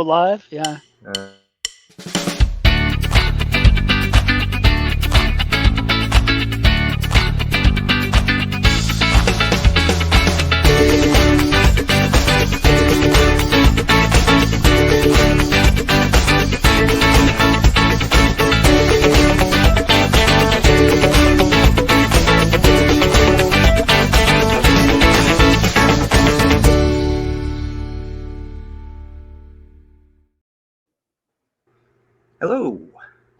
Live, yeah. Uh, Hello.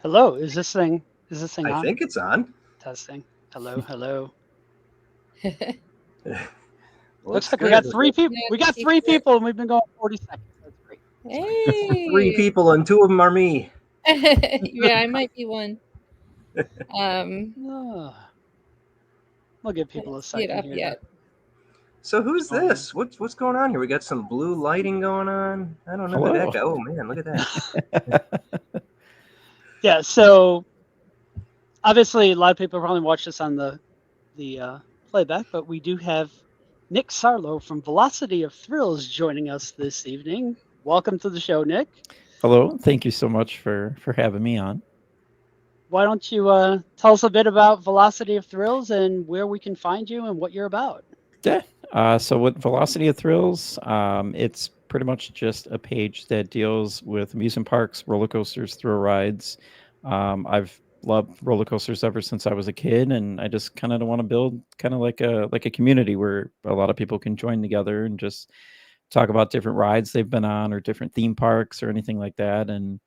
Hello, is this thing I on? think it's on. Testing. Hello, hello. Looks Looks like we got good. three people. Yeah, We got keep three it. people, and we've been going 40 seconds. That's great. Three Hey. people and two of them are me. Yeah, I might be one. Oh, we'll give I people don't a see it second up here yet. So who's join. this? What's going on here? We got some blue lighting going on. I don't know who Hello. that guy. Oh man, look at that. Yeah. So obviously, a lot of people probably watch this on the playback, but we do have Nick Sarlo from Velocity of Thrills joining us this evening. Welcome to the show, Nick. Hello. Thank you so much for having me on. Why don't you tell us a bit about Velocity of Thrills and where we can find you and what you're about? Yeah. So with Velocity of Thrills, it's pretty much just a page that deals with amusement parks, roller coasters, thrill rides. I've loved roller coasters ever since I was a kid, and I just kind of want to build kind of like a community where a lot of people can join together and just talk about different rides they've been on or different theme parks or anything like that. And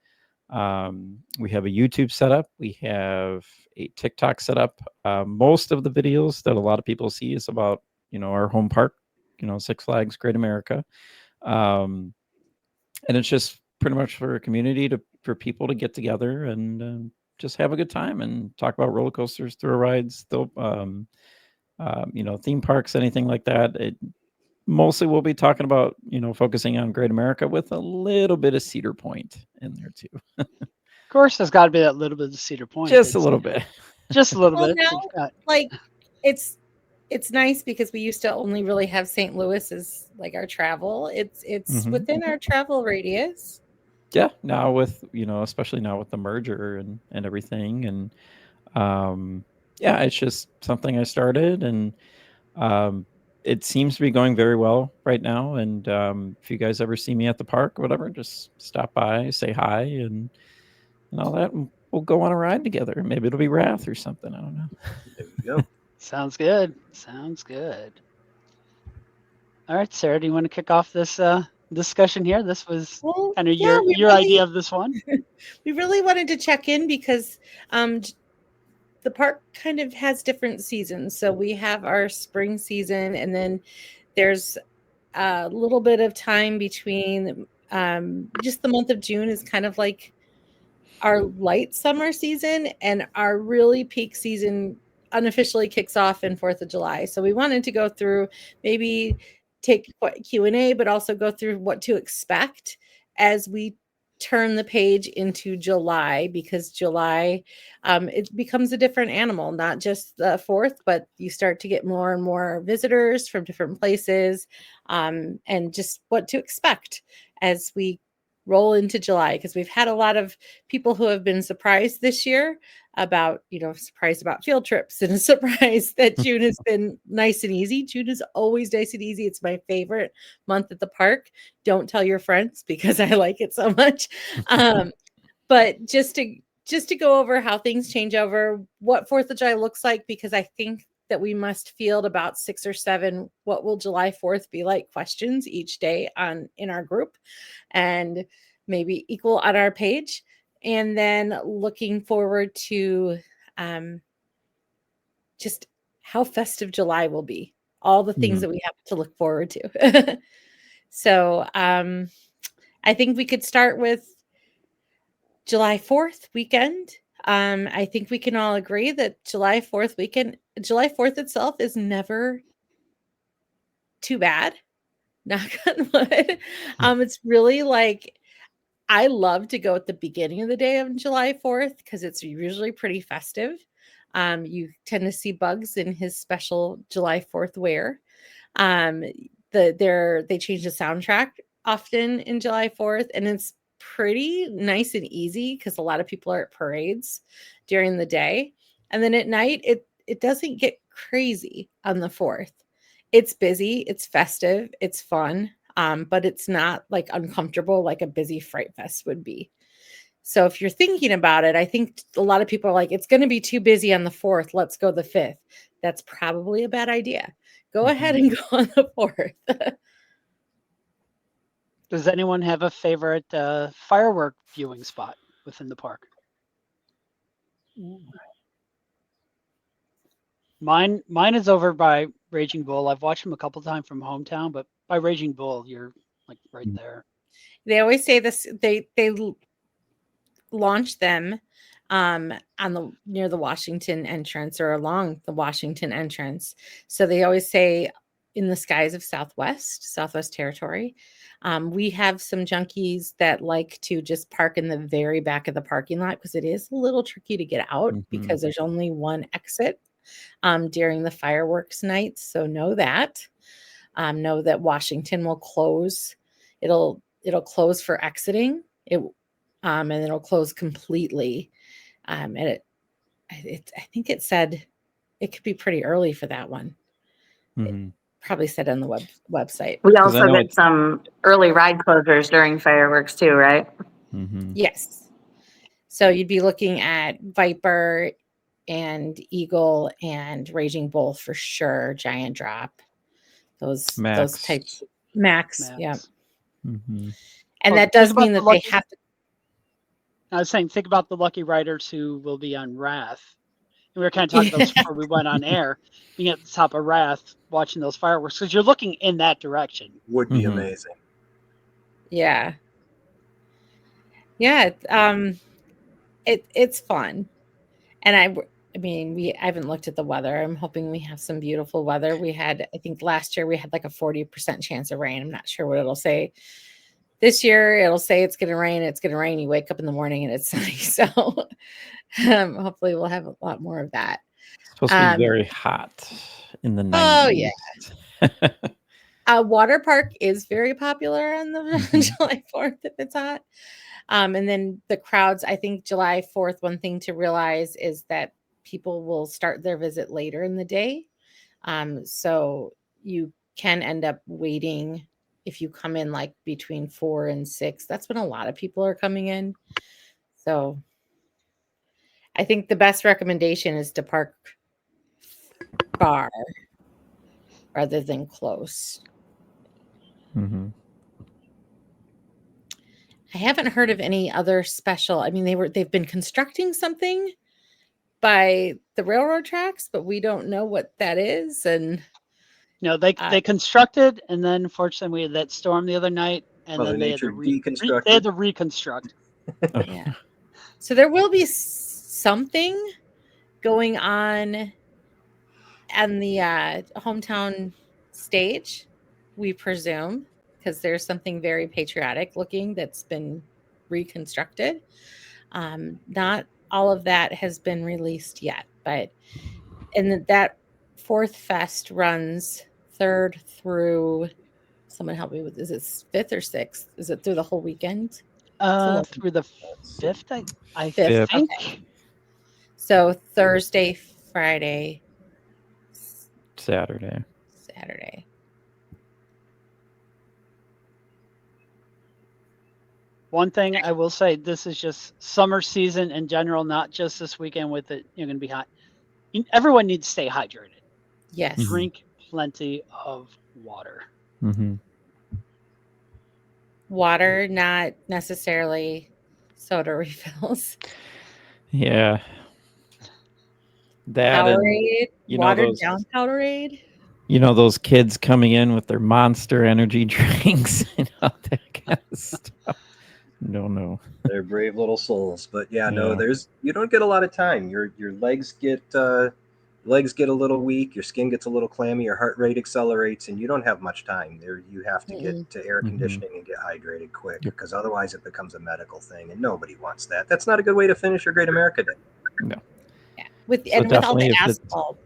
we have a YouTube setup. We have a TikTok setup. Most of the videos that a lot of people see is about, our home park, Six Flags Great America. And it's just pretty much for a community for people to get together and just have a good time and talk about roller coasters, thrill rides, theme parks, anything like that. Mostly we'll be talking about, focusing on Great America with a little bit of Cedar Point in there too. Of course, there's got to be that little bit of Cedar Point. Just a little bit. Just a little Well, bit. now, like it's nice because we used to only really have St. Louis as like our travel. It's Mhm. within our travel radius. Yeah, now with, especially now with the merger and everything. And yeah, it's just something I started, and it seems to be going very well right now. And if you guys ever see me at the park or whatever, just stop by, say hi, and all that, and we'll go on a ride together. Maybe it'll be Wrath or something. I don't know. There you go. Sounds good. Sounds good. All right, Sarah, do you want to kick off this discussion here? This was Well, kind of yeah, your idea of this one. we really wanted to check in because the park kind of has different seasons. So we have our spring season, and then there's a little bit of time between just the month of June is kind of like our light summer season, and our really peak season unofficially kicks off in 4th of July. So we wanted to go through, maybe take Q&A, but also go through what to expect as we turn the page into July, because July, it becomes a different animal, not just the 4th, but you start to get more and more visitors from different places, and just what to expect as we roll into July, because we've had a lot of people who have been surprised this year about, surprised about field trips, and a surprise that June has been nice and easy. June is always nice and easy. It's my favorite month at the park. Don't tell your friends because I like it so much. But just to go over how things change over, what 4th of July looks like, because I think that we must field about 6 or 7 what will July 4th be like questions each day in our group, and maybe equal on our page. And then looking forward to just how festive July will be, all the things that we have to look forward to. So I think we could start with July 4th weekend. I think we can all agree that July 4th weekend, July 4th itself is never too bad. Knock on wood. It's really like, I love to go at the beginning of the day of July 4th because it's usually pretty festive. You tend to see Bugs in his special July 4th wear. They changed the soundtrack often in July 4th, and it's pretty nice and easy because a lot of people are at parades during the day. And then at night, it doesn't get crazy on the 4th. It's busy, it's festive, it's fun, but it's not like uncomfortable like a busy Fright Fest would be. So if you're thinking about it, I think a lot of people are like, it's going to be too busy on the 4th. Let's go the 5th. That's probably a bad idea. Go ahead and go on the 4th. Does anyone have a favorite firework viewing spot within the park? Mine is over by Raging Bull. I've watched them a couple times from hometown, but by Raging Bull, you're like right there. They always say this. They launch them on the near the Washington entrance or along the Washington entrance. So they always say in the skies of Southwest Territory. We have some junkies that like to just park in the very back of the parking lot because it is a little tricky to get out because there's only one exit during the fireworks nights. So know that Washington will close. It'll close for exiting. And it'll close completely. And I think it said it could be pretty early for that one. It probably said on the website. We also get some early ride closures during fireworks too, right? Yes. So you'd be looking at Viper and Eagle and Raging Bull for sure. Giant Drop. Those types. Max. Yeah. And that does mean that they have to. I was saying, think about the lucky riders who will be on Wrath. And we were kind of talking about this before we went on air. Being at the top of Wrath, watching those fireworks, because you're looking in that direction. Would be amazing. Yeah. Yeah. It's fun. And I mean, I haven't looked at the weather. I'm hoping we have some beautiful weather. I think last year we had like a 40% chance of rain. I'm not sure what it'll say. This year, it'll say it's going to rain. It's going to rain. You wake up in the morning and it's sunny. So hopefully we'll have a lot more of that. It's supposed to be very hot in the 90s. Oh, yeah. Water park is very popular on the July 4th if it's hot. And then the crowds, I think July 4th, one thing to realize is that people will start their visit later in the day. So you can end up waiting if you come in like between 4 and 6. That's when a lot of people are coming in. So I think the best recommendation is to park far rather than close. I haven't heard of any other special. I mean, they've been constructing something by the railroad tracks, but we don't know what that is. And they constructed, and then unfortunately we had that storm the other night, and then they had to reconstruct. Yeah. So there will be something going on the hometown stage, we presume, because there's something very patriotic looking that's been reconstructed. Not all of that has been released yet, but that 4th Fest runs 3rd through, someone help me with, is it 5th or 6th? Is it through the whole weekend? Through the 5th, I 5th. think. Okay. So Thursday, Friday, Saturday. One thing I will say, this is just summer season in general, not just this weekend with it. You're going to be hot. Everyone needs to stay hydrated. Yes. Drink plenty of water. Water, not necessarily soda refills. Yeah. That Powerade, watered down Powerade. You know, those kids coming in with their Monster energy drinks and all that kind of stuff. No. They're brave little souls, but no, you don't get a lot of time. Your legs get a little weak, your skin gets a little clammy, your heart rate accelerates, and you don't have much time. You have to get to air conditioning and get hydrated quick, because otherwise it becomes a medical thing, and nobody wants that. That's not a good way to finish your Great America Day. No. Yeah. With all the asphalt.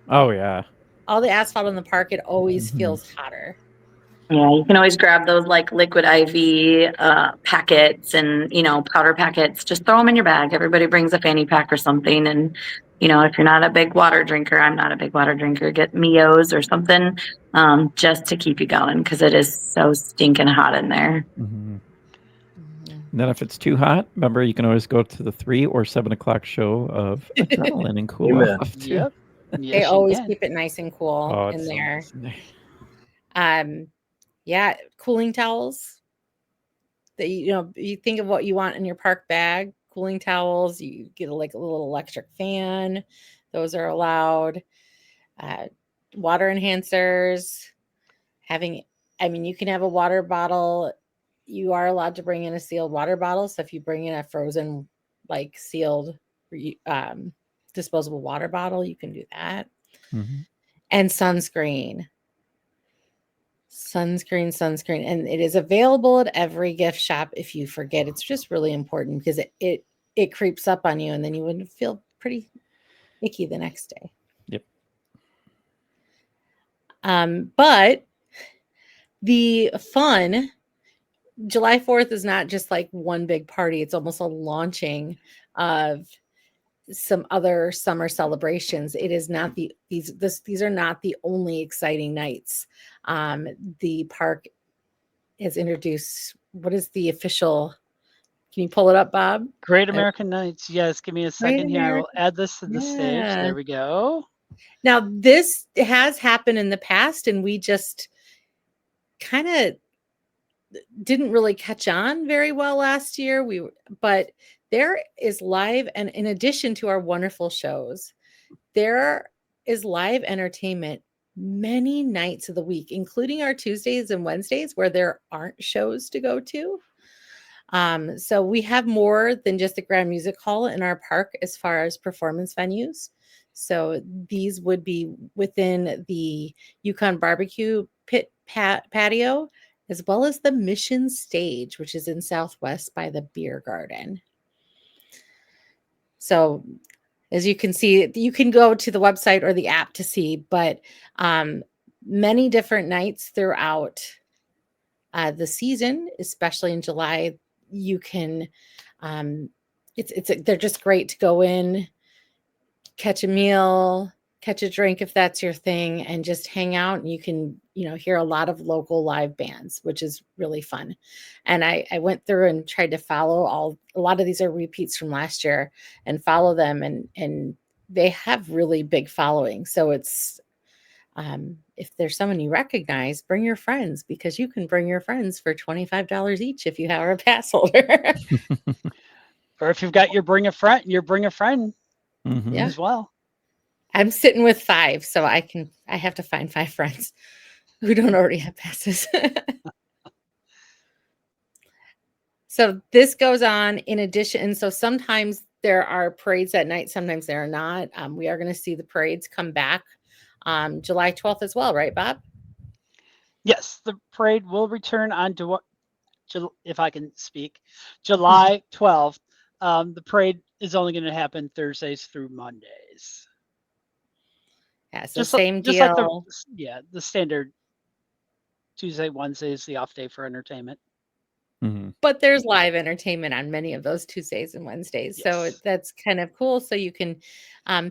Oh yeah. All the asphalt in the park, it always feels hotter. Yeah, you can always grab those like liquid IV packets and, powder packets. Just throw them in your bag. Everybody brings a fanny pack or something. And, if you're not a big water drinker, I'm not a big water drinker, get Mios or something just to keep you going because it is so stinking hot in there. Mm-hmm. And then if it's too hot, remember, you can always go to the 3 or 7 o'clock show of adrenaline and cool Amen. off too. Yep. They Yes, you always can. keep it nice and cool Oh, in it's so there. nice in there. Yeah, cooling towels. That you think of what you want in your park bag. Cooling towels. You get a little electric fan. Those are allowed. Water enhancers. You can have a water bottle. You are allowed to bring in a sealed water bottle. So if you bring in a frozen, sealed, disposable water bottle, you can do that. Mm-hmm. And sunscreen, and it is available at every gift shop. If you forget, it's just really important because it creeps up on you, and then you would feel pretty icky the next day. Yep. But the fun, July 4th is not just like one big party. It's almost a launching of some other summer celebrations. It is not these are not the only exciting nights. The park has introduced, what is the official, can you pull it up, Bob? Great American Nights. Yes, give me a second here. I will add this to the stage. Yeah. There we go. Now, this has happened in the past, and we just kind of didn't really catch on very well last year. But there is live, and in addition to our wonderful shows, there is live entertainment many nights of the week, including our Tuesdays and Wednesdays where there aren't shows to go to. So we have more than just the Grand Music Hall in our park as far as performance venues. So these would be within the Yukon Barbecue Pit patio, as well as the Mission Stage, which is in Southwest by the Beer Garden. So as you can see, you can go to the website or the app to see, but many different nights throughout the season, especially in July, you can, they're just great to go in, catch a meal, catch a drink if that's your thing, and just hang out. And you can, hear a lot of local live bands, which is really fun. And I went through and tried to follow a lot of these are repeats from last year, and follow them, and they have really big following. So it's, if there's someone you recognize, bring your friends, because you can bring your friends for $25 each if you have a pass holder. Or if you've got your bring a friend Mm-hmm. Yeah. as well. I'm sitting with 5, so I have to find 5 friends who don't already have passes. So this goes on in addition. And so sometimes there are parades at night, sometimes there are not. We are going to see the parades come back July 12th as well, right, Bob? Yes, the parade will return on if I can speak, July 12th. The parade is only going to happen Thursdays through Mondays. Yeah, so same deal. Like the standard Tuesday, Wednesday is the off day for entertainment. Mm-hmm. But there's live entertainment on many of those Tuesdays and Wednesdays. Yes. So that's kind of cool. So you can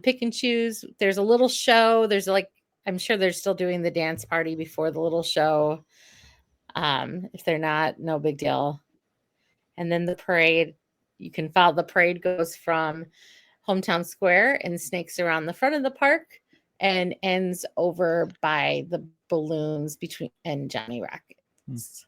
pick and choose. There's a little show. There's I'm sure they're still doing the dance party before the little show. If they're not, no big deal. And then the parade, you can follow. The parade goes from Hometown Square and snakes around the front of the park and ends over by the balloons and Johnny Rockets. Mm.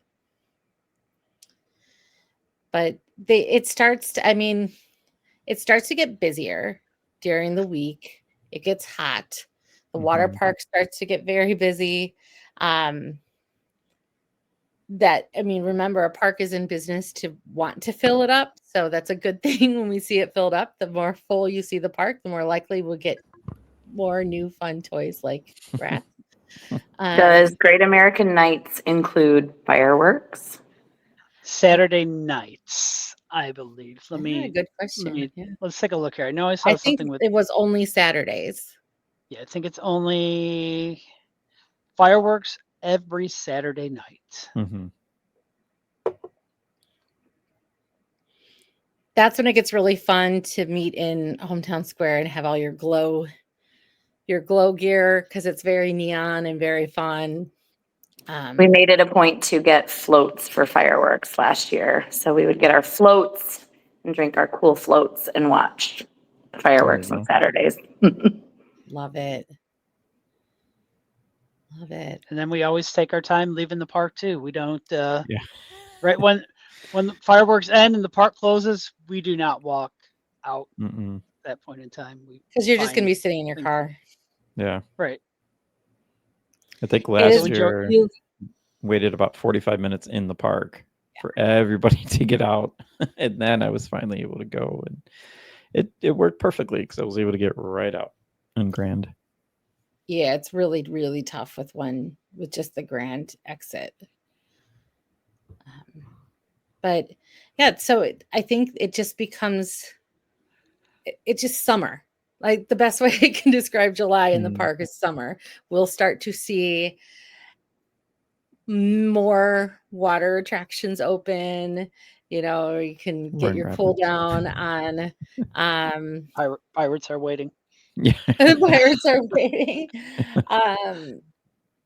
But it starts to get busier during the week. It gets hot. The water park starts to get very busy. Remember, a park is in business to want to fill it up. So that's a good thing when we see it filled up. The more full you see the park, the more likely we'll get more new fun toys like rats. Does Great American Nights include fireworks? Saturday nights, I believe. Good question. Let's take a look here. I know I saw something with it was only Saturdays. Yeah, I think it's only fireworks every Saturday night. Mm-hmm. That's when it gets really fun to meet in Hometown Square and have all your glow gear, because it's very neon and very fun. We made it a point to get floats for fireworks last year. So we would get our floats and drink our cool floats and watch fireworks on Saturdays. Love it. Love it. And then we always take our time leaving the park too. We don't right when the fireworks end and the park closes, we do not walk out at that point in time. Because you're just going to be sitting in your car. Yeah. Right. I think last year waited about 45 minutes in the park for everybody to get out. And then I was finally able to go. And it worked perfectly because I was able to get right out on Grand. Yeah, it's really, really tough with just the Grand exit. But yeah, so I think it just becomes, it's just summer. Like the best way I can describe July in the park is summer. We'll start to see more water attractions open. You can get your cool down on. Pirates are waiting. Yeah, pirates are waiting.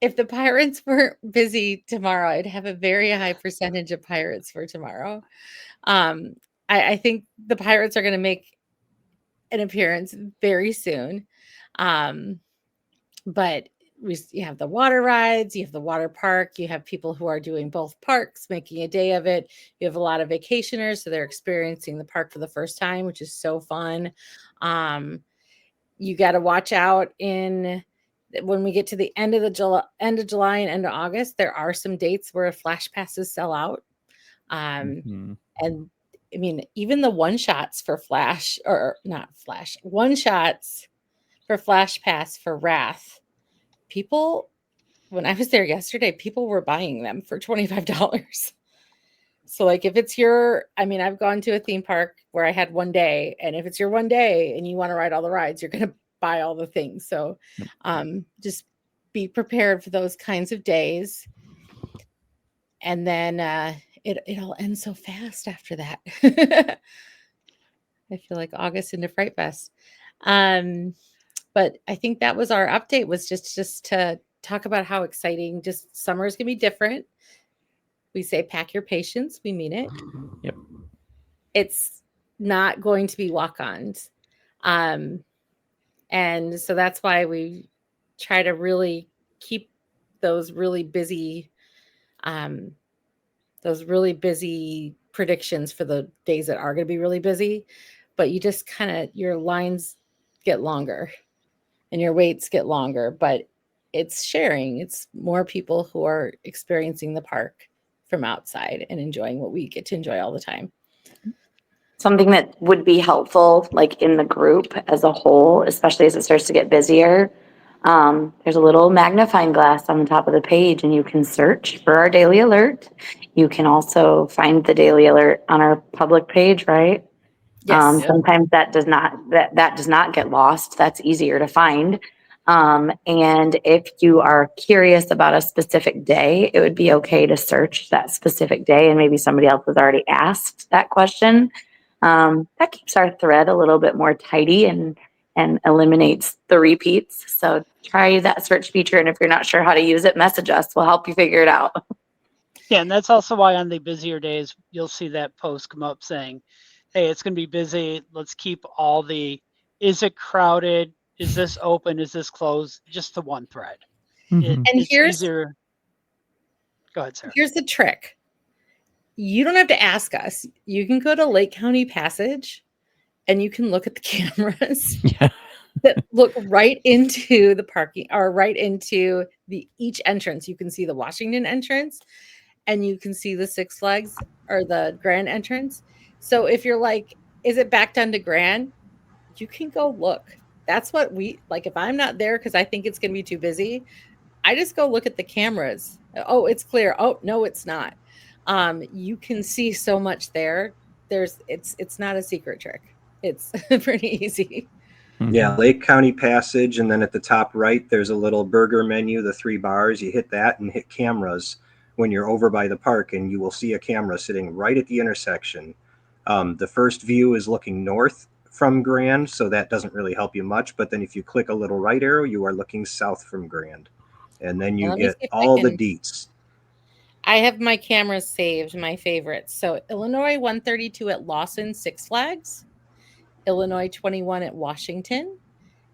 If the pirates were busy tomorrow, I'd have a very high percentage of pirates for tomorrow. I think the pirates are going to make an appearance very soon. But you have the water rides, you have the water park, you have people who are doing both parks, making a day of it. You have a lot of vacationers, so they're experiencing the park for the first time, which is so fun. You got to watch out when we get to the end of July and end of August. There are some dates where flash passes sell out. And I mean, even the one shots for one shots for Flash Pass for Wrath. People, when I was there yesterday, people were buying them for $25. So like if it's I've gone to a theme park where I had one day, and if it's your one day and you want to ride all the rides, you're going to buy all the things. So just be prepared for those kinds of days. And then it all ends so fast after that. I feel like August into Fright Fest. But I think that was our update, was just to talk about how exciting just summer is going to be different. We say pack your patience. We mean it. Yep. It's not going to be walk-ons. And so that's why we try to really keep those really busy predictions for the days that are going to be really busy. But you just your lines get longer and your waits get longer, but it's sharing. It's more people who are experiencing the park from outside and enjoying what we get to enjoy all the time. Something that would be helpful, like in the group as a whole, especially as it starts to get busier, there's a little magnifying glass on the top of the page, and you can search for our daily alert. You can also find the daily alert on our public page, right? Yes. Sometimes that does not get lost. That's easier to find. And if you are curious about a specific day, it would be okay to search that specific day, and maybe somebody else has already asked that question. That keeps our thread a little bit more tidy and eliminates the repeats. So try that search feature, and if you're not sure how to use it, message us. We'll help you figure it out. Yeah, and that's also why on the busier days, you'll see that post come up saying, hey, it's going to be busy. Let's keep is it crowded? Is this open? Is this closed? Just the one thread. It's easier. Go ahead, Sarah. Here's the trick. You don't have to ask us. You can go to Lake County Passage and you can look at the cameras that look right into the parking, or right into each entrance. You can see the Washington entrance, and you can see the Six Flags or the Grand entrance. So if you're like, is it back down to Grand? You can go look. That's what we like. If I'm not there because I think it's going to be too busy, I just go look at the cameras. Oh, it's clear. Oh, no, it's not. You can see so much there. It's not a secret trick. It's pretty easy. Yeah, Lake County Passage, and then at the top right, there's a little burger menu, the 3 bars. You hit that and hit cameras when you're over by the park, and you will see a camera sitting right at the intersection. The first view is looking north from Grand, so that doesn't really help you much. But then if you click a little right arrow, you are looking south from Grand, and then you Let me get see if I all the can. deets. I have my cameras saved, my favorites. So Illinois 132 at Lawson, Six Flags, Illinois 21 at Washington,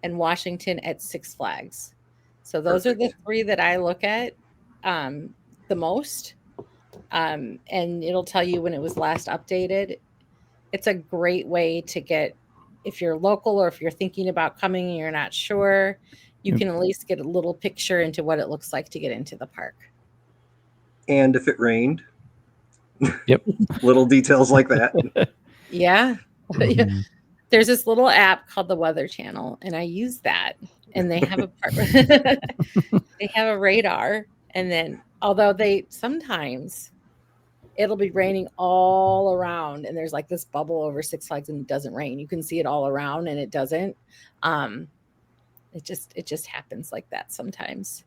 and Washington at Six Flags. So those are the Perfect. 3 that I look at the most. And it'll tell you when it was last updated. It's a great way to get, if you're local or if you're thinking about coming and you're not sure, you can at least get a little picture into what it looks like to get into the park. And if it rained, Yep. little details like that. Yeah. Mhm. There's this little app called the Weather Channel, and I use that. And they have a they have a radar, and then although they sometimes it'll be raining all around, and there's like this bubble over Six Flags, and it doesn't rain. You can see it all around, and it doesn't. It just happens like that sometimes.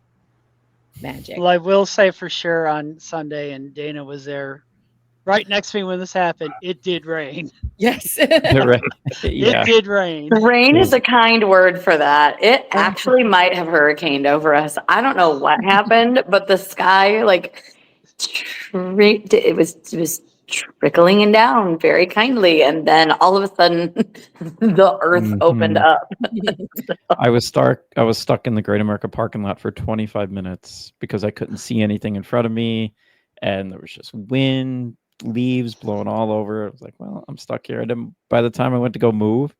Magic. Well, I will say for sure on Sunday, and Dana was there right next to me when this happened. It did rain. Yes. Right. Yeah. It did rain. Rain is a kind word for that. It actually might have hurricaned over us. I don't know what happened, but the sky it was trickling and down very kindly, and then all of a sudden the earth opened Mhm. up. I was stuck in the Great America parking lot for 25 minutes because I couldn't see anything in front of me, and there was just wind, leaves blowing all over. I was like, well, I'm stuck here. By the time I went to go move,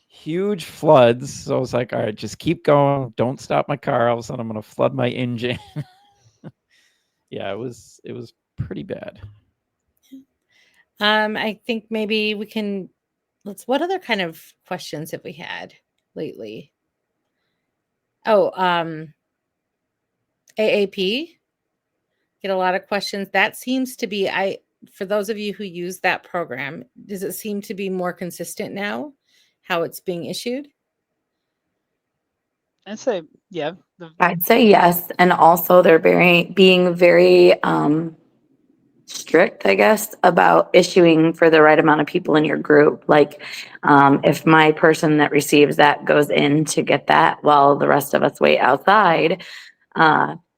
huge floods. So I was like, all right, just keep going. Don't stop my car. All of a sudden I'm gonna flood my engine. Yeah, it was pretty bad. I think maybe we can what other kind of questions have we had lately? Oh, AAP. Get a lot of questions. That seems to be for those of you who use that program, does it seem to be more consistent now how it's being issued? I'd say, yeah. I'd say yes, and also they're being very strict, I guess, about issuing for the right amount of people in your group. Like, if my person that receives that goes in to get that while the rest of us wait outside,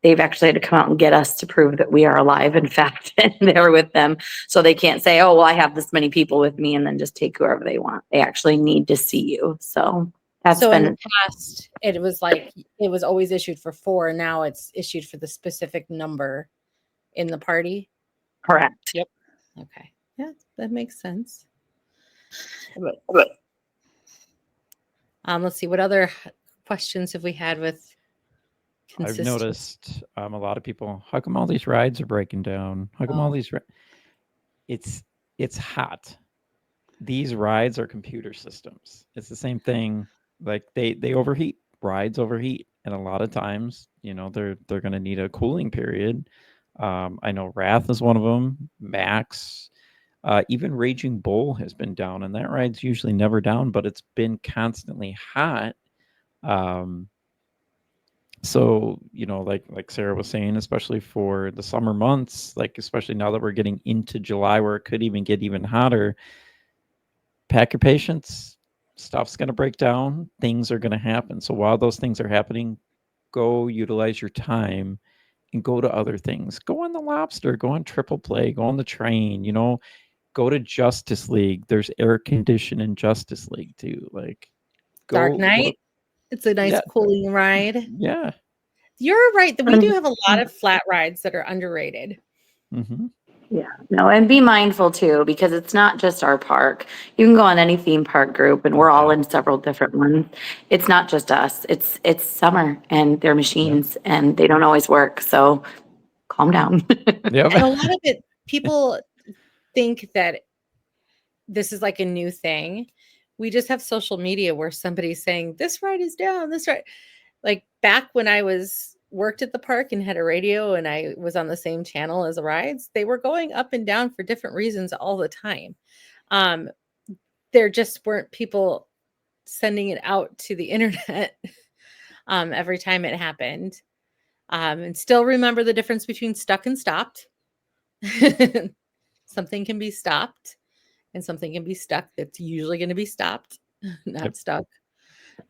they've actually had to come out and get us to prove that we are alive, in fact, and they're with them. So they can't say, oh, well, I have this many people with me, and then just take whoever they want. They actually need to see you. So that's So in been the past, it was like it was always issued for 4, and now it's issued for the specific number in the party. correct. Yep. Okay. Yeah, that makes sense. Let's see, what other questions have we had with I've consistent? noticed a lot of people, how come all these rides are breaking down? How come all these it's hot. These rides are computer systems. It's the same thing. Like they overheat. Rides overheat, and a lot of times, they're going to need a cooling period. I know Wrath is one of them. Max, even Raging Bull has been down, and that ride's usually never down, but it's been constantly hot. So, like Sarah was saying, especially for the summer months, like especially now that we're getting into July where it could even get even hotter, pack your patience. Stuff's going to break down. Things are going to happen. So while those things are happening, go utilize your time and go to other things. Go on the Lobster, go on Triple Play, go on the train, go to Justice League. There's air condition in Justice League too. Like Dark Knight. It's a nice cooling ride. Yeah. You're right. We do have a lot of flat rides that are underrated. Mm-hmm. Yeah, no, and be mindful too, because it's not just our park. You can go on any theme park group, and we're all in several different ones. It's not just us. It's summer, and they're machines, and they don't always work. So calm down. Yep. And a lot of it, people think that this is like a new thing. We just have social media where somebody's saying this ride is down, this ride. Like back when I worked at the park and had a radio and I was on the same channel as the rides, they were going up and down for different reasons all the time. There just weren't people sending it out to the internet every time it happened. And still remember the difference between stuck and stopped. Something can be stopped and something can be stuck. That's usually going to be stopped, not stuck.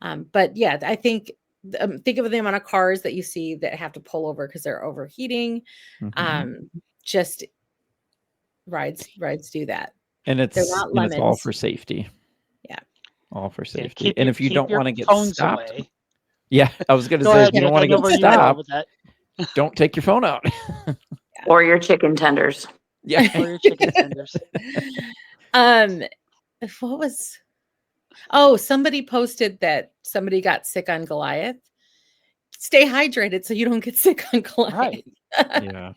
But yeah, I think of the amount of cars that you see that have to pull over because they're overheating. Just rides do that. And it's all for safety. Yeah. All for safety. And if you don't want to get stopped. Away. Yeah, I was going to say, if you don't want to get stopped, don't take your phone out. Or your chicken tenders. Yeah. Or your chicken tenders. What was... Oh, somebody posted that somebody got sick on Goliath. Stay hydrated so you don't get sick on Goliath. Right. Yeah.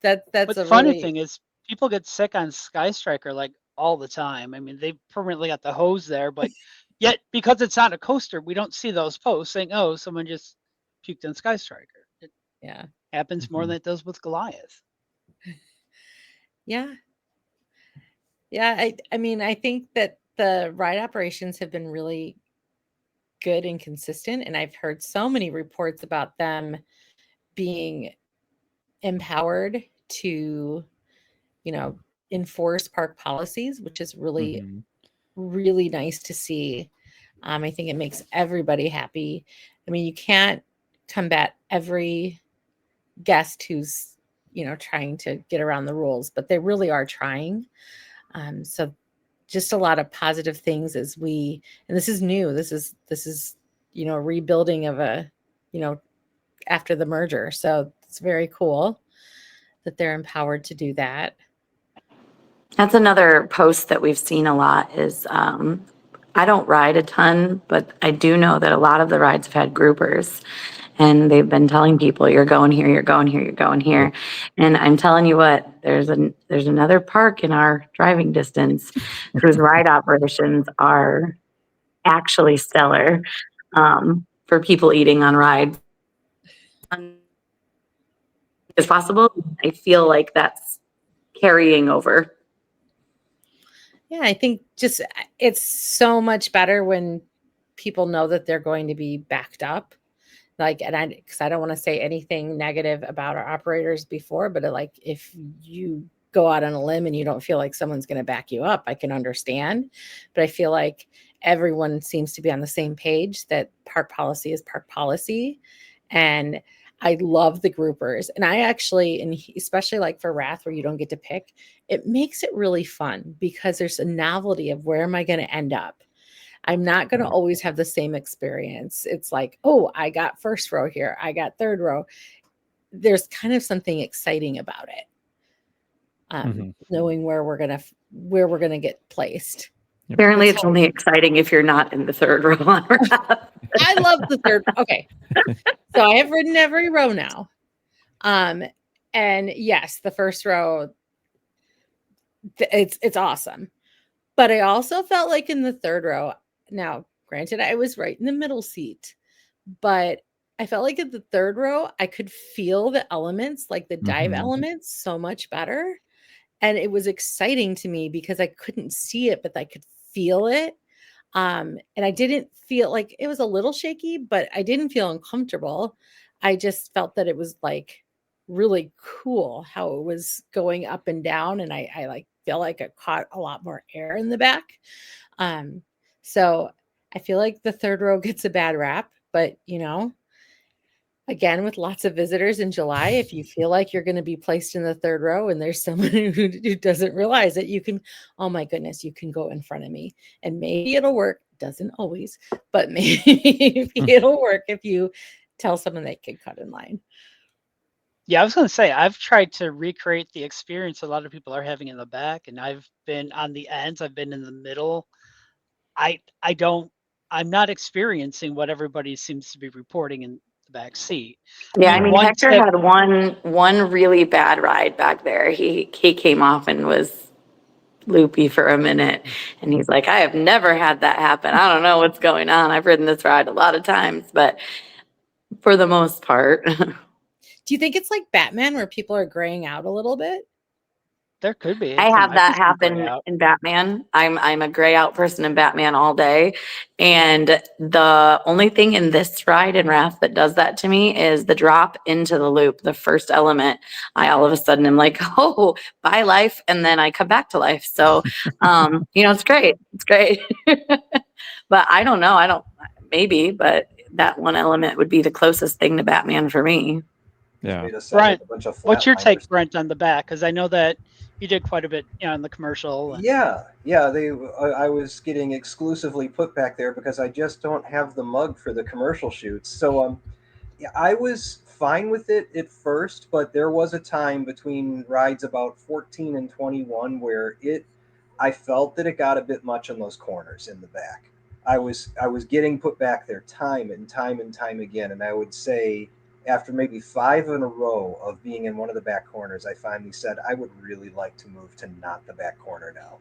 That's but the funny thing is people get sick on Sky Striker like all the time. I mean, they've permanently got the hose there, but yet because it's not a coaster, we don't see those posts saying, "Oh, someone just puked on Sky Striker." It happens more than it does with Goliath. Yeah. Yeah, I mean, I think that the ride operations have been really good and consistent, and I've heard so many reports about them being empowered to, enforce park policies, which is really, really nice to see. I think it makes everybody happy. I mean, you can't combat every guest who's, trying to get around the rules, but they really are trying. So just a lot of positive things as and this is new. This is, a rebuilding of after the merger. So it's very cool that they're empowered to do that. That's another post that we've seen a lot is, I don't ride a ton, but I do know that a lot of the rides have had groupers. And they've been telling people, you're going here, you're going here, you're going here. And I'm telling you what, there's another park in our driving distance whose ride operations are actually stellar for people eating on rides. As possible, I feel like that's carrying over. Yeah, I think just it's so much better when people know that they're going to be backed up. Because I don't want to say anything negative about our operators before, but if you go out on a limb and you don't feel like someone's going to back you up, I can understand. But I feel like everyone seems to be on the same page that park policy is park policy. And I love the groupers. And I actually, and especially for Wrath where you don't get to pick, it makes it really fun because there's a novelty of where am I going to end up? I'm not going to always have the same experience. It's like, oh, I got first row here. I got third row. There's kind of something exciting about it. Knowing where we're going to get placed. Apparently it's only exciting if you're not in the third row. I love the third. Okay. So I have ridden every row now. And yes, the first row, it's awesome. But I also felt like in the third row, now, granted, I was right in the middle seat, but I felt like at the third row, I could feel the elements, like the dive elements, so much better. And it was exciting to me because I couldn't see it, but I could feel it. And I didn't feel like it was a little shaky, but I didn't feel uncomfortable. I just felt that it was really cool how it was going up and down. And I feel like I caught a lot more air in the back. So I feel like the third row gets a bad rap, but again, with lots of visitors in July, if you feel like you're going to be placed in the third row and there's someone who doesn't realize it, you can, oh my goodness, you can go in front of me and maybe it'll work. Doesn't always, but maybe it'll work if you tell someone they can cut in line. Yeah, I was going to say, I've tried to recreate the experience a lot of people are having in the back, and I've been on the ends, I've been in the middle. I'm not experiencing what everybody seems to be reporting in the back seat. Yeah, I mean Hector had one really bad ride back there. He came off and was loopy for a minute, and he's like, I have never had that happen. I don't know what's going on. I've ridden this ride a lot of times, but for the most part. Do you think it's like Batman where people are graying out a little bit? There could be. I There have might be that some gray happen out. in Batman. I'm a gray out person in Batman all day. And the only thing in this ride in Wrath that does that to me is the drop into the loop, the first element. I all of a sudden am like, oh, bye life. And then I come back to life. So, it's great. It's great. But I don't know. Maybe, but that one element would be the closest thing to Batman for me. Yeah. Brent, A bunch of what's your take, flatliners. Brent, on the back? Because I know that you did quite a bit, in the commercial. And... Yeah. I was getting exclusively put back there because I just don't have the mug for the commercial shoots. So yeah, I was fine with it at first, but there was a time between rides about 14 and 21 where I felt that it got a bit much on those corners in the back. I was getting put back there time and time again, and I would say after maybe 5 in a row of being in one of the back corners, I finally said I would really like to move to not the back corner now.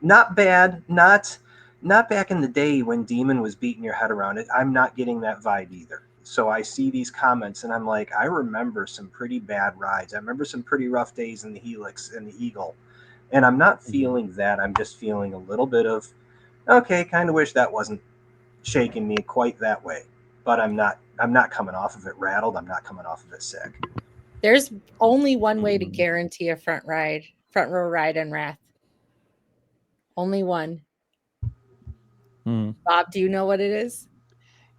Not bad, not back in the day when Demon was beating your head around it. I'm not getting that vibe either. So I see these comments and I'm like, I remember some pretty bad rides. I remember some pretty rough days in the Helix and the Eagle. And I'm not feeling that. I'm just feeling a little bit of, okay, kind of wish that wasn't shaking me quite that way. But I'm not coming off of it rattled. I'm not coming off of it sick. There's only one way to guarantee a front row ride in Wrath. Only one. Bob, do you know what it is?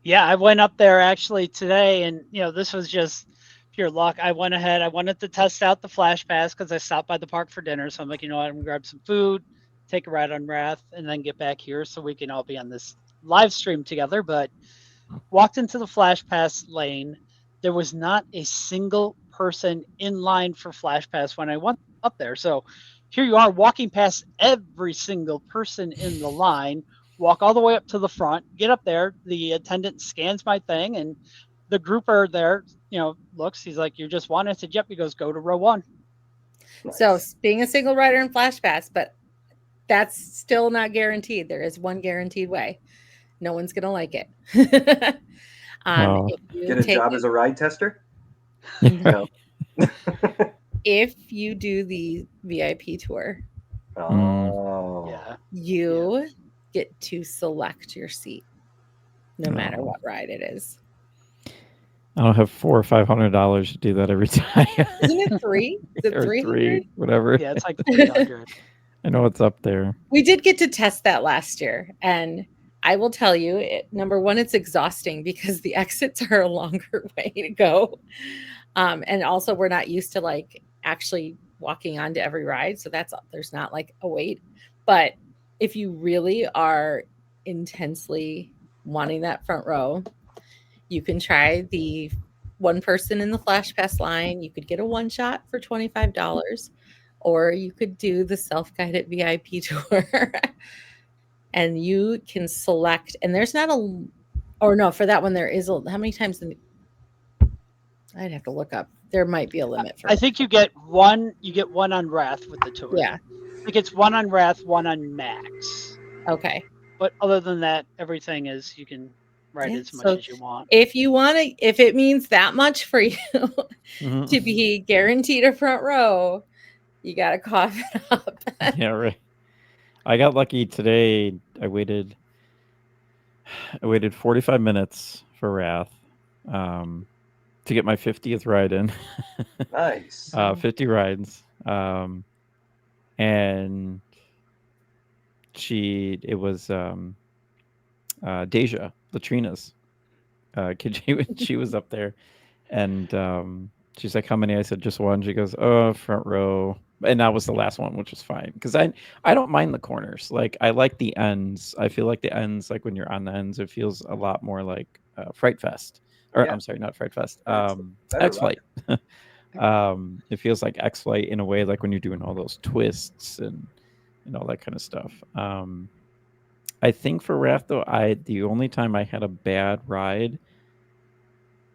Yeah, I went up there actually today, and this was just pure luck. I went ahead. I wanted to test out the Flash Pass because I stopped by the park for dinner. So I'm like, I'm gonna grab some food, take a ride on Wrath, and then get back here so we can all be on this live stream together. But walked into the Flash Pass lane. There was not a single person in line for Flash Pass when I went up there. So here you are walking past every single person in the line, walk all the way up to the front, get up there. The attendant scans my thing, and the grouper there, looks. He's like, "You just won?" I said, "Yep." He goes, "Go to row 1." Nice. So being a single rider in Flash Pass, but that's still not guaranteed. There is one guaranteed way. No one's going to like it. If you Get a job as a ride tester? No. If you do the VIP tour, you get to select your seat, no matter what ride it is. I don't have $400 or $500 to do that every time. Isn't it 3? Is it 300? Whatever. Yeah, it's like 300. I know it's up there. We did get to test that last year, and I will tell you, number one, it's exhausting because the exits are a longer way to go. And also we're not used to actually walking onto every ride. So there's not a wait. But if you really are intensely wanting that front row, you can try the one person in the Flash Pass line. You could get a one shot for $25, or you could do the self-guided VIP tour. And you can select, and there's not for that one, there is how many times I'd have to look up. There might be a limit for I think you get one on Wrath with the tour. Yeah. I think it's one on Wrath, one on Max. Okay. But other than that, everything is you can ride as much as you want. If it means that much for you to be guaranteed a front row, you got to cough it up. Yeah, right. I got lucky today. I waited 45 minutes for Wrath to get my 50th ride in. Nice. 50 rides. And it was Deja, Latrina's kid. She was up there, and she's like, "How many?" I said, "Just one." She goes, "Oh, front row." And that was the last one, which was fine because I don't mind the corners. I like the ends. I feel like the ends, when you're on the ends, it feels a lot more like Fright Fest. Or I'm sorry, not Fright Fest. X-Flight. It feels like X-Flight in a way, like when you're doing all those twists and all that kind of stuff. I think for Wrath though, the only time I had a bad ride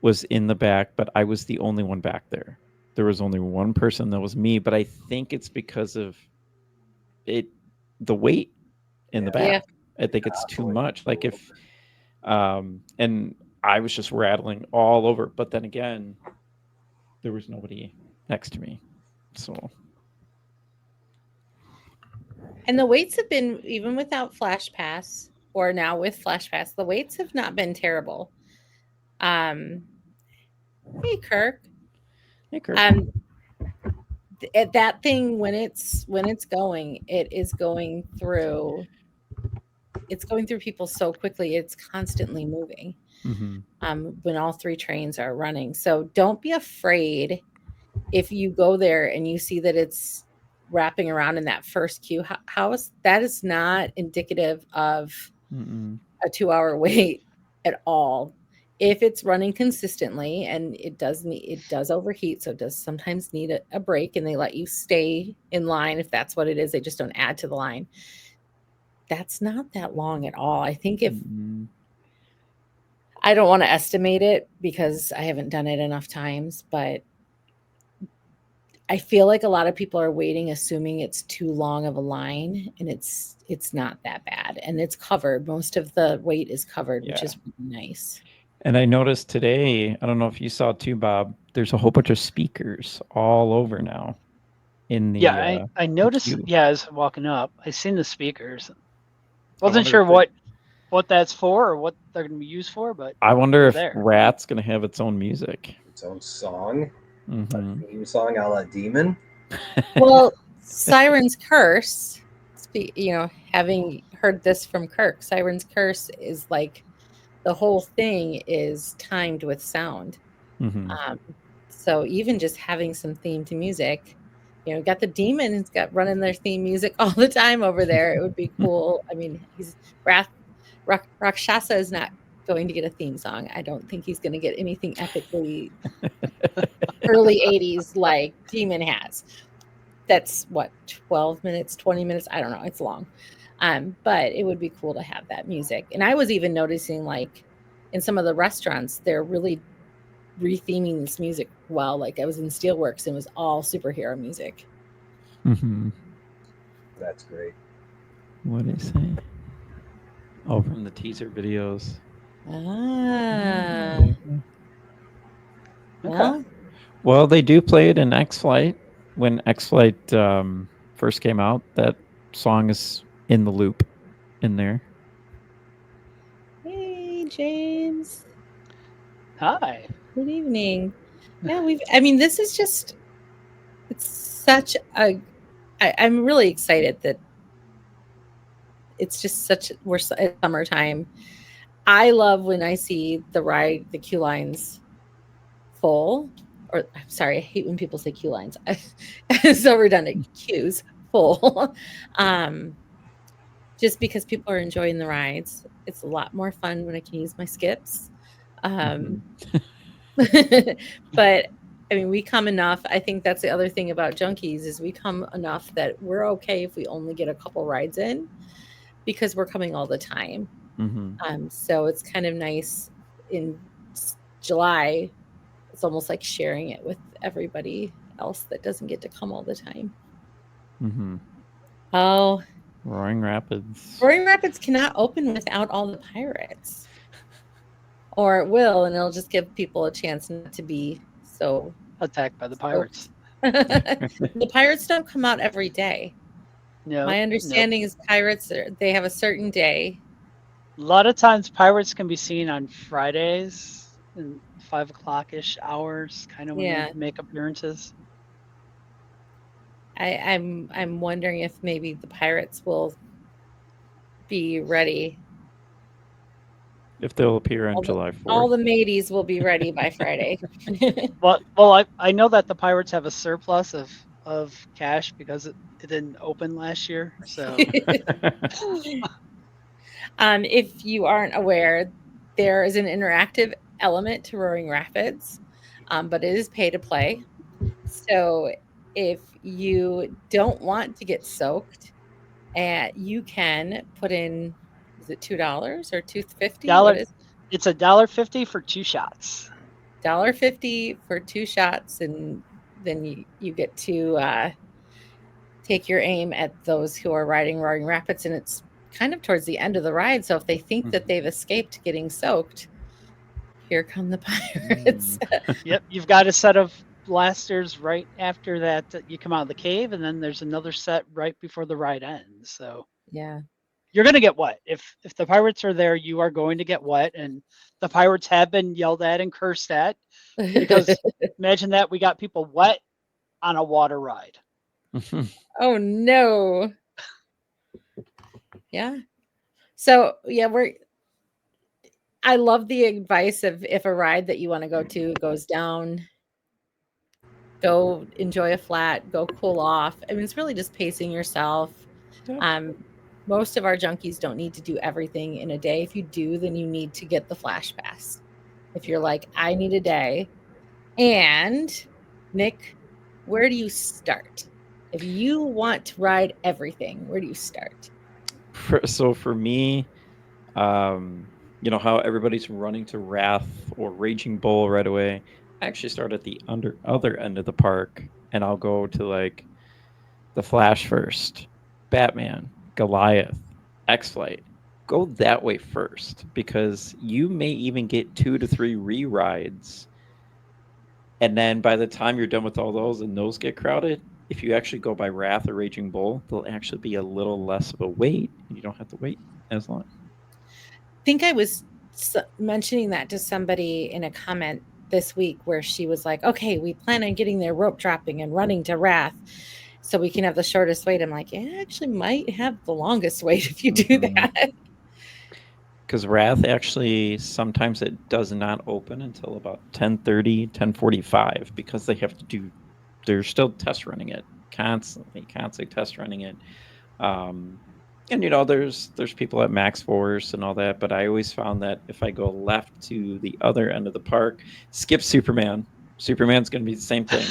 was in the back, but I was the only one back there. There was only one person, that was me, but I think it's because of the weight in the back. Yeah. I think it's too much. And I was just rattling all over, but then again, there was nobody next to me. So And the waits have been, even without Flash Pass, or now with Flash Pass, the waits have not been terrible. Hey Kirk. Hey, Kirk. That thing, when it's going, it is going through. It's going through people so quickly. It's constantly moving. When all 3 trains are running. So don't be afraid if you go there and you see that it's wrapping around in that first queue. That is not indicative of a 2-hour wait at all. If it's running consistently, and it does overheat, so it does sometimes need a break, and they let you stay in line if that's what it is. They just don't add to the line. That's not that long at all. I think if I don't want to estimate it because I haven't done it enough times, but I feel like a lot of people are waiting, assuming it's too long of a line, and it's not that bad, and it's covered. Most of the wait is covered, which is really nice. And I noticed today, I don't know if you saw too, Bob, there's a whole bunch of speakers all over now in the I noticed, queue. as walking up, I seen the speakers. Wasn't sure what that's for or what they're going to be used for, but I wonder if there. Rat's going to have its own music. Its own song. A theme song a la Demon. Well, Siren's Curse, having heard this from Kirk, Siren's Curse is like the whole thing is timed with sound. So even just having some theme to music, got the Demons got running their theme music all the time over there. It would be cool. I mean, Rakshasa is not going to get a theme song. I don't think he's going to get anything epically early 80s like Demon has. That's what, 12 minutes, 20 minutes? I don't know. It's long. But it would be cool to have that music. And I was even noticing, like, in some of the restaurants, they're really re-theming this music well. Like, I was in Steelworks and it was all superhero music. That's great. What did it say? Oh, from the teaser videos. Well, they do play it in X-Flight. When X-Flight first came out, that song is in the loop in there. Hey, James. Hi. Good evening. Yeah, this is just, it's such I'm really excited that it's just we're at summertime. I love when I see the queue lines full, or I'm sorry, I hate when people say queue lines. It's so redundant. Queues full. Just because people are enjoying the rides. It's a lot more fun when I can use my skips. But I mean, we come enough. I think that's the other thing about Junkies is we come enough that we're okay if we only get a couple rides in, because we're coming all the time. So it's kind of nice in July. It's almost like sharing it with everybody else that doesn't get to come all the time. Oh, Roaring Rapids. Roaring Rapids cannot open without all the pirates. Or it will, and it'll just give people a chance not to be so attacked by the pirates. The pirates don't come out every day. No. My understanding is pirates, they have a certain day. A lot of times pirates can be seen on Fridays in 5 o'clock-ish hours, kind of when they make appearances. I'm wondering if maybe the pirates will be ready. If they'll appear on July 4th. All the mateys will be ready by Friday. Well, I know that the pirates have a surplus of cash because it didn't open last year. So, if you aren't aware, there is an interactive element to Roaring Rapids, but it is pay to play. So if you don't want to get soaked, you can put in, is it $2 or $2.50? It's $1.50 for 2 shots. $1.50 for 2 shots, and then you get to take your aim at those who are riding Roaring Rapids, and it's kind of towards the end of the ride. So if they think that they've escaped getting soaked, here come the pirates. Yep, you've got a set of blasters right after that you come out of the cave, and then there's another set right before the ride ends. So Yeah. you're going to get wet. If the pirates are there, you are going to get wet, and the pirates have been yelled at and cursed at because imagine that we got people wet on a water ride. Oh no. Yeah. So yeah, I love the advice of if a ride that you want to go to goes down, go enjoy a flat, go cool off. I mean, it's really just pacing yourself. Yep. Most of our junkies don't need to do everything in a day. If you do, then you need to get the flash pass. If you're like, I need a day. And Nick, where do you start? If you want to ride everything, where do you start? So for me, you know how everybody's running to Wrath or Raging Bull right away. I actually start at the other end of the park, and I'll go to like the Flash first, Batman, Goliath, X-Flight. Go that way first, because you may even get 2 to 3 re-rides. And then by the time you're done with all those and those get crowded, if you actually go by Wrath or Raging Bull, they'll actually be a little less of a wait, and you don't have to wait as long. I think I was mentioning that to somebody in a comment this week where she was like, okay, we plan on getting there rope dropping and running to Wrath so we can have the shortest wait. I'm like, it actually might have the longest wait if you do that. Because Wrath actually, sometimes it does not open until about 10:30, 10:45, because they have to do, they're still test running it, constantly test running it. And you know, there's people at max force and all that, but I always found that if I go left to the other end of the park, skip Superman's going to be the same thing.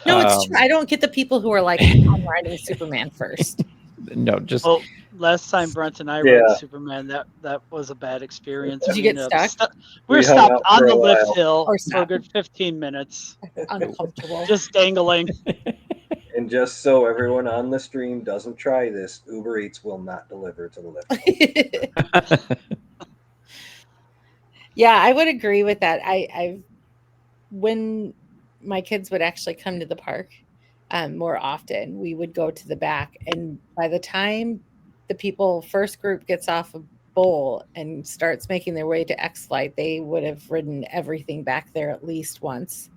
No, it's true. I don't get the people who are like, I'm riding Superman first. No, just last time Brent and I rode Superman, that was a bad experience. Did you get stuck? We were stopped on the lift hill for a good 15 minutes. Uncomfortable. Just dangling. And just so everyone on the stream doesn't try this, Uber Eats will not deliver to the lift. Yeah, I would agree with that. When my kids would actually come to the park more often, we would go to the back, and by the time the first group gets off of Bowl and starts making their way to X-Flight, they would have ridden everything back there at least once.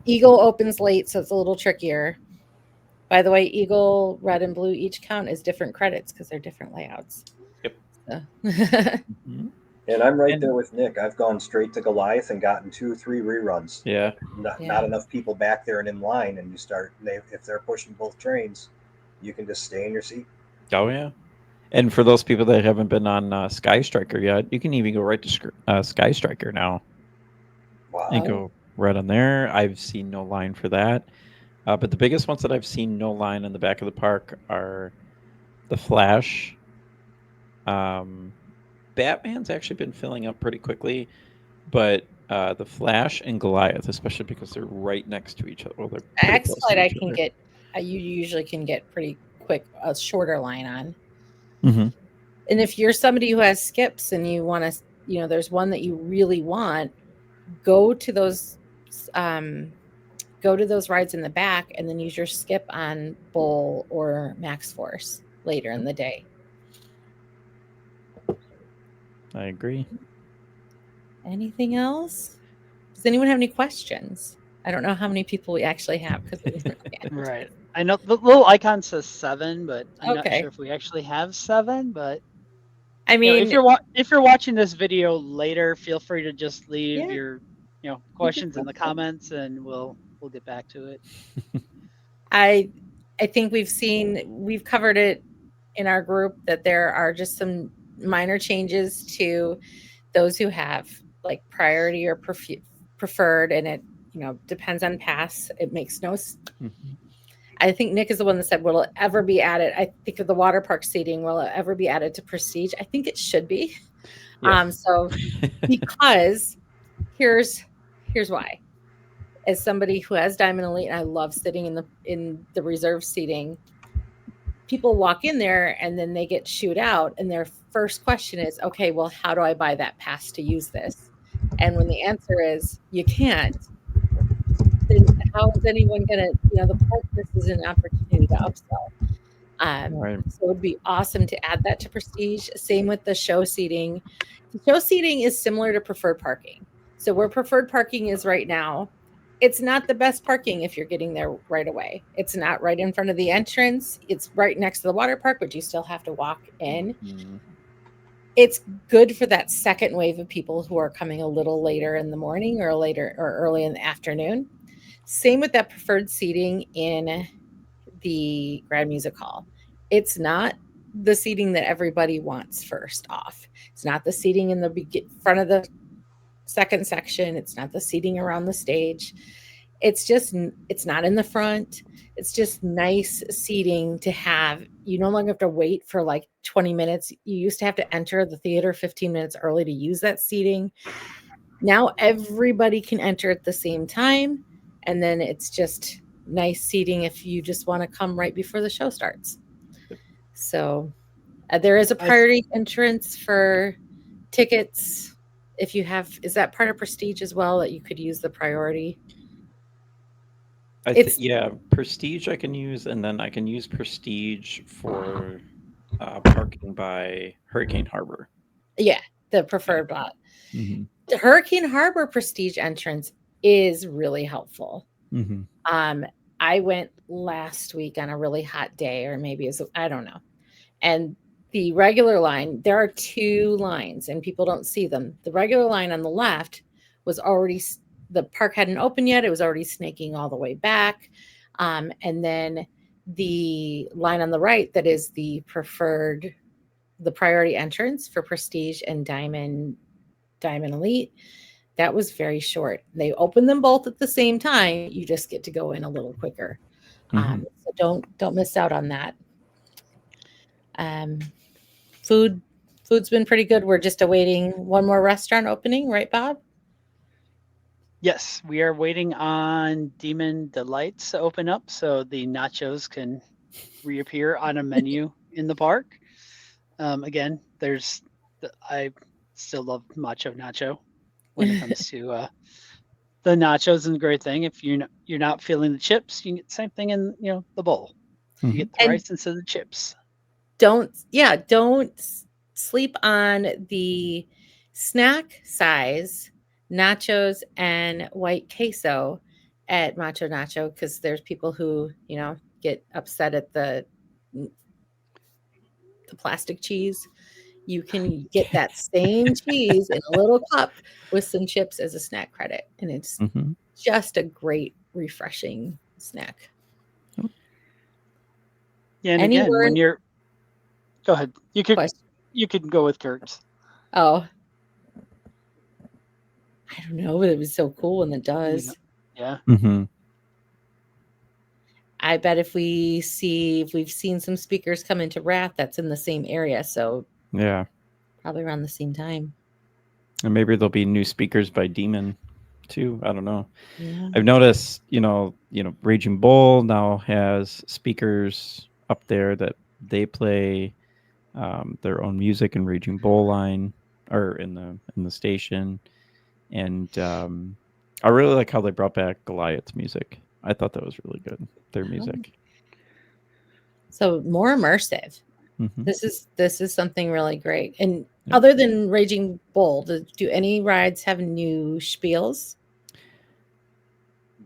Eagle opens late, so it's a little trickier. By the way, Eagle, Red, and Blue each count as different credits because they're different layouts. Yep. So. And I'm right there with Nick. I've gone straight to Goliath and gotten 2 or 3 reruns. Yeah. Not enough people back there and in line, and if they're pushing both trains, you can just stay in your seat. Oh yeah. And for those people that haven't been on Sky Striker yet, you can even go right to Sky Striker now. Wow. And go right on there. I've seen no line for that. But the biggest ones that I've seen no line in the back of the park are the Flash. Batman's actually been filling up pretty quickly, but the Flash and Goliath, especially because they're right next to each other. Well, X-Flight you usually can get pretty quick, a shorter line on. Mm-hmm. And if you're somebody who has skips and you want to, there's one that you really want, go to those rides in the back and then use your skip on Bowl or Max Force later in the day. I agree. Anything else? Does anyone have any questions? I don't know how many people we actually have. Right. I know the little icon says 7, but I'm not Okay. sure if we actually have 7. But I mean, if you're watching this video later, feel free to just leave your questions in the comments, and we'll get back to it. I think we've covered it in our group that there are just some minor changes to those who have like priority or preferred, and it depends on pass. It makes no I think Nick is the one that said, will it ever be added? I think of the water park seating, will it ever be added to Prestige? I think it should be. Yeah. So because here's why. As somebody who has Diamond Elite, and I love sitting in the reserve seating, people walk in there and then they get shooed out, and their first question is, okay, well, how do I buy that pass to use this? And when the answer is you can't, how is anyone going to, the park, this is an opportunity to upsell. Right. So it would be awesome to add that to Prestige. Same with the show seating. The show seating is similar to preferred parking. So where preferred parking is right now, it's not the best parking if you're getting there right away. It's not right in front of the entrance. It's right next to the water park, but you still have to walk in. Mm. It's good for that second wave of people who are coming a little later in the morning or later or early in the afternoon. Same with that preferred seating in the Grand Music Hall. It's not the seating that everybody wants first off. It's not the seating in the front of the second section. It's not the seating around the stage. It's not in the front. It's just nice seating to have. You no longer have to wait for like 20 minutes. You used to have to enter the theater 15 minutes early to use that seating. Now everybody can enter at the same time. And then it's just nice seating if you just want to come right before the show starts. So there is a priority entrance for tickets. If you have, is that part of Prestige as well, that you could use the priority? Yeah, Prestige I can use, and then I can use Prestige for parking by Hurricane Harbor. Yeah, the preferred lot. Mm-hmm. The Hurricane Harbor Prestige entrance is really helpful. Mm-hmm. I went last week on a really hot day, or maybe I don't know. And the regular line, there are two lines and people don't see them. The regular line on the left was already, the park hadn't opened yet. It was already snaking all the way back. And then the line on the right, that is the priority entrance for Prestige and Diamond Elite, that was very short. They opened them both at the same time. You just get to go in a little quicker. Mm-hmm. So don't miss out on that. Food's been pretty good. We're just awaiting one more restaurant opening, right, Bob? Yes, we are waiting on Demon Delights to open up so the nachos can reappear on a menu in the park. Again, I still love macho nacho when it comes to the nachos, and the great thing, if you're not feeling the chips, you can get the same thing in the bowl. You get the rice instead of the chips. Don't sleep on the snack size nachos and white queso at Macho Nacho, because there's people who get upset at the plastic cheese. You can get that same cheese in a little cup with some chips as a snack credit, and it's just a great refreshing snack. Yeah, and again, when you're go ahead. You could go with Kurt's. Oh, I don't know, but it was so cool when it does. Yeah. Mm-hmm. I bet if we've seen some speakers come into Wrath, that's in the same area. So yeah, probably around the same time. And maybe there'll be new speakers by Demon too. I don't know. Yeah. I've noticed, Raging Bull now has speakers up there that they play their own music in Raging Bull line, or in the station. And I really like how they brought back Goliath's music. I thought that was really good, their music. So more immersive. Mm-hmm. This is something really great. And other than Raging Bull, do any rides have new spiels?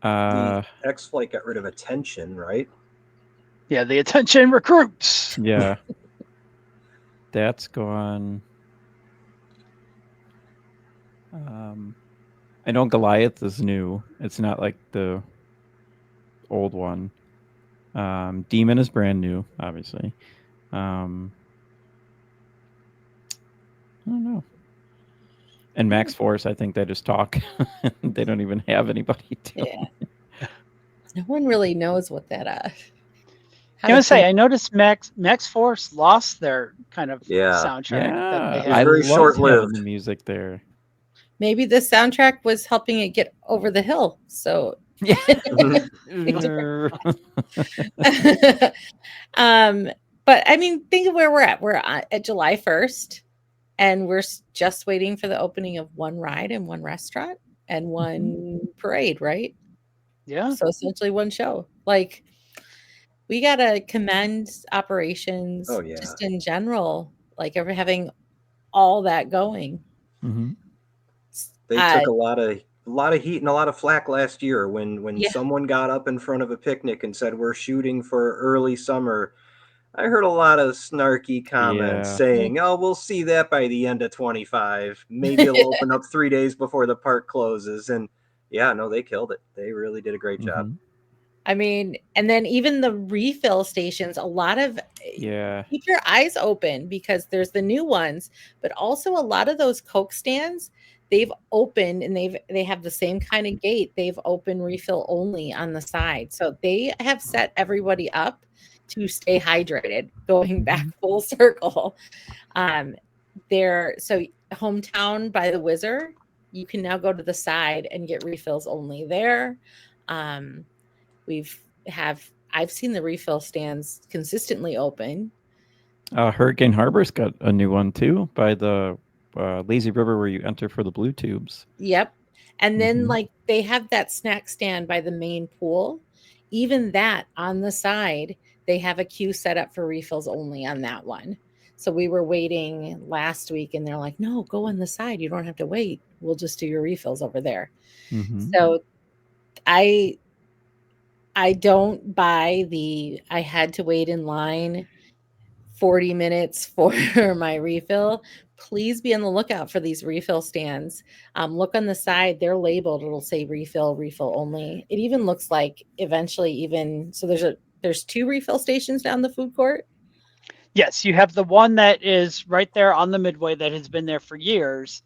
The X-Flight got rid of attention, right? Yeah, the attention recruits. Yeah. That's gone. I know Goliath is new. It's not like the old one. Demon is brand new, obviously. I don't know. And Max Force, I think they just talk. They don't even have anybody to. Yeah. No one really knows what that. I was say, I noticed Max Force lost their kind of soundtrack. Yeah, that they I very short-lived. The music there. Maybe the soundtrack was helping it get over the hill. So yeah. But I mean, think of where we're at. We're at July 1st, and we're just waiting for the opening of one ride and one restaurant and one parade, right? Yeah. So essentially one show. Like, we gotta commend operations Oh, yeah. just in general, like ever having all that going. Mm-hmm. They took a lot of heat and a lot of flack last year when Yeah. someone got up in front of a picnic and said we're shooting for early summer. I heard a lot of snarky comments Yeah. saying, "Oh, we'll see that by the end of 25. Maybe it'll open up 3 days before the park closes." And yeah, no, they killed it. They really did a great job. Mm-hmm. I mean, and then even the refill stations, a lot of Yeah. keep your eyes open because there's the new ones, but also a lot of those Coke stands, they've opened and they have the same kind of gate. They've opened refill only on the side. So they have set everybody up to stay hydrated, going back full circle. So hometown by the Wizard, you can now go to the side and get refills only there. Um, I've seen the refill stands consistently open. Hurricane Harbor's got a new one too by the lazy river where you enter for the blue tubes. Yep. And then Mhm. like they have that snack stand by the main pool. Even that on the side, they have a queue set up for refills only on that one. So we were waiting last week and they're like, "No, go on the side. You don't have to wait. We'll just do your refills over there." Mhm. So I don't buy I had to wait in line 40 minutes for my refill. Please be on the lookout for these refill stands. Look on the side, they're labeled. It'll say refill only. It even looks like eventually so there's 2 refill stations down the food court. Yes, you have the one that is right there on the midway that has been there for years.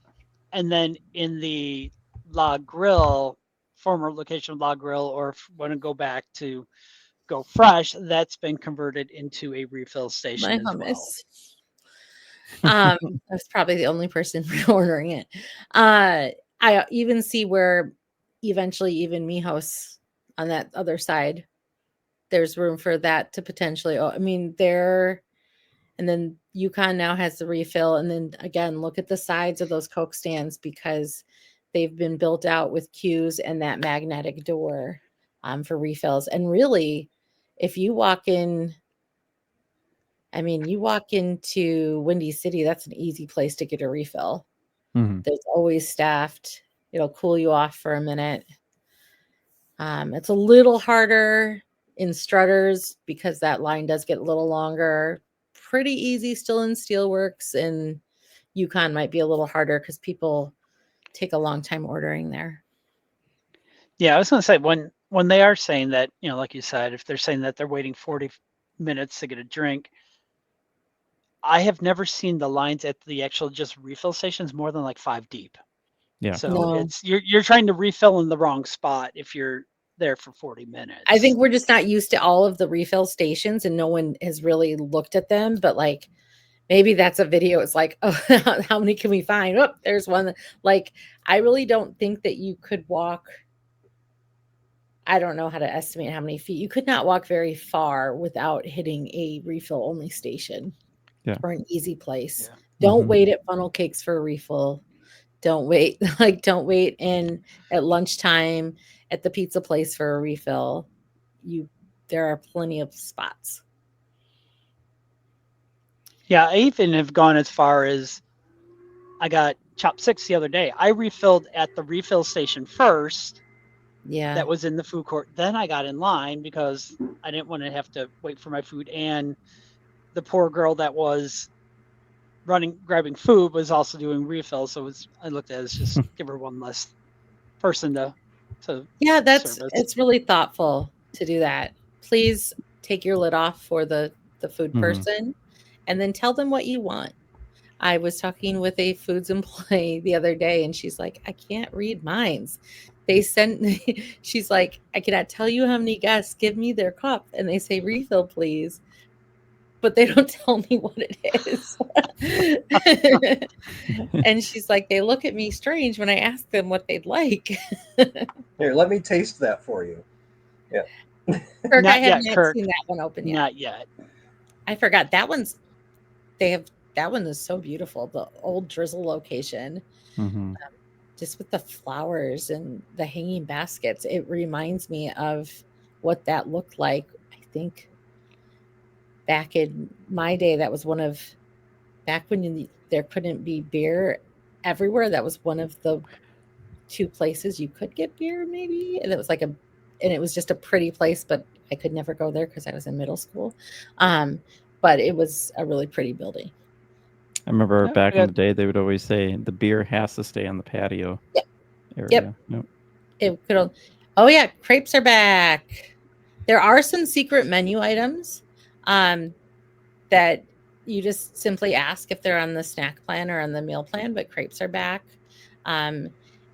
And then in the La Grill, former location of La Grill, or if you want to go back to Go Fresh, that's been converted into a refill station My as well. hummus. I was probably the only person ordering it. I even see where eventually even Mijos on that other side, there's room for that to potentially. I mean, and then Yukon now has the refill. And then again, look at the sides of those Coke stands because they've been built out with queues and that magnetic door for refills. And really, if you walk in, I mean, you walk into Windy City, that's an easy place to get a refill. Mhm. There's always staffed. It'll cool you off for a minute. It's a little harder in Strutters because that line does get a little longer. Pretty easy still in Steelworks, and Yukon might be a little harder because people take a long time ordering there. Yeah, I was going to say when they are saying that, like you said, if they're saying that they're waiting 40 minutes to get a drink, I have never seen the lines at the actual just refill stations more than like 5 deep. Yeah. So No. it's you're trying to refill in the wrong spot if you're there for 40 minutes. I think we're just not used to all of the refill stations and no one has really looked at them, but like maybe that's a video. It's like, oh, how many can we find? Oh, there's one. Like, I really don't think that you could walk. I don't know how to estimate how many feet. You could not walk very far without hitting a refill only station. Yeah. Or an easy place. Yeah. Don't Mhm. wait at funnel cakes for a refill. Don't wait don't wait in at lunchtime at the pizza place for a refill. There are plenty of spots. Yeah, I even have gone as far as I got chopsticks the other day. I refilled at the refill station first. Yeah. That was in the food court. Then I got in line because I didn't want to have to wait for my food. And the poor girl that was grabbing food was also doing refills. So I looked at it as just give her one less person to Yeah, service. it's really thoughtful to do that. Please take your lid off for the food Mhm. person and then tell them what you want. I was talking with a foods employee the other day and she's like, I can't read minds. They sent she's like, I cannot tell you how many guests give me their cup and they say refill, please. But they don't tell me what it is. And she's like, they look at me strange when I ask them what they'd like. Here, let me taste that for you. Yeah. Kirk, I Not have yet, not Kirk. seen that one open yet. Not yet. I forgot that one is so beautiful. The old Drizzle location. Mhm. just with the flowers and the hanging baskets, it reminds me of what that looked like. I think back in my day, that was one of back when there couldn't be beer everywhere. That was one of the 2 places you could get beer, maybe. And it was like and it was just a pretty place, but I could never go there because I was in middle school. But it was a really pretty building. I remember back in the day, they would always say the beer has to stay on the patio area. Yep. It could. Oh yeah, crepes are back. There are some secret menu items that you just simply ask if they're on the snack plan or on the meal plan, but crepes are back.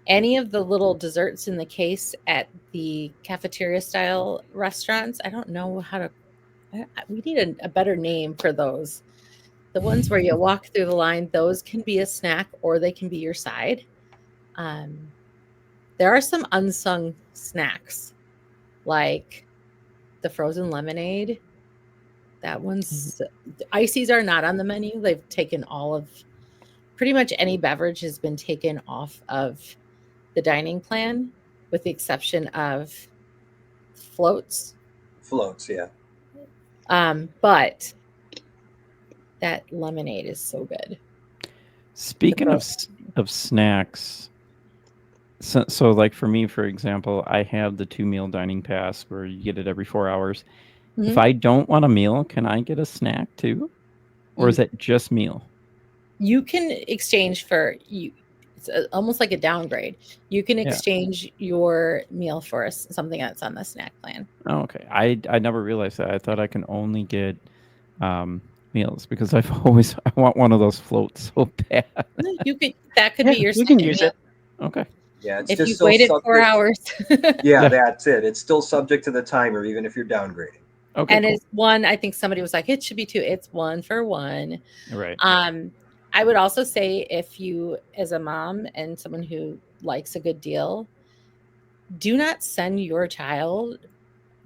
Any of the little desserts in the case at the cafeteria style restaurants, I don't know how to, we need a better name for those. The ones where you walk through the line, those can be a snack or they can be your side. There are some unsung snacks like the frozen lemonade. That one's ices are not on the menu. They've taken pretty much any beverage has been taken off of the dining plan with the exception of floats. Floats, yeah. But that lemonade is so good. Speaking of snacks, so like for me, for example, I have the 2 meal dining pass where you get it every 4 hours. Mm-hmm. If I don't want a meal, can I get a snack too? Or is it just meal? You can exchange for it's almost like a downgrade. You can exchange your meal for something that's on the snack plan. Oh, okay. I never realized that. I thought I can only get meals because I want one of those floats so bad. That could be your you can use meal. it. Okay. Yeah, it's if just you waited 4 hours. Yeah, that's it. It's still subject to the timer, even if you're downgrading. Okay. And it's one. I think somebody was like, it should be 2. It's 1 for 1. Right. I would also say if you, as a mom and someone who likes a good deal, do not send your child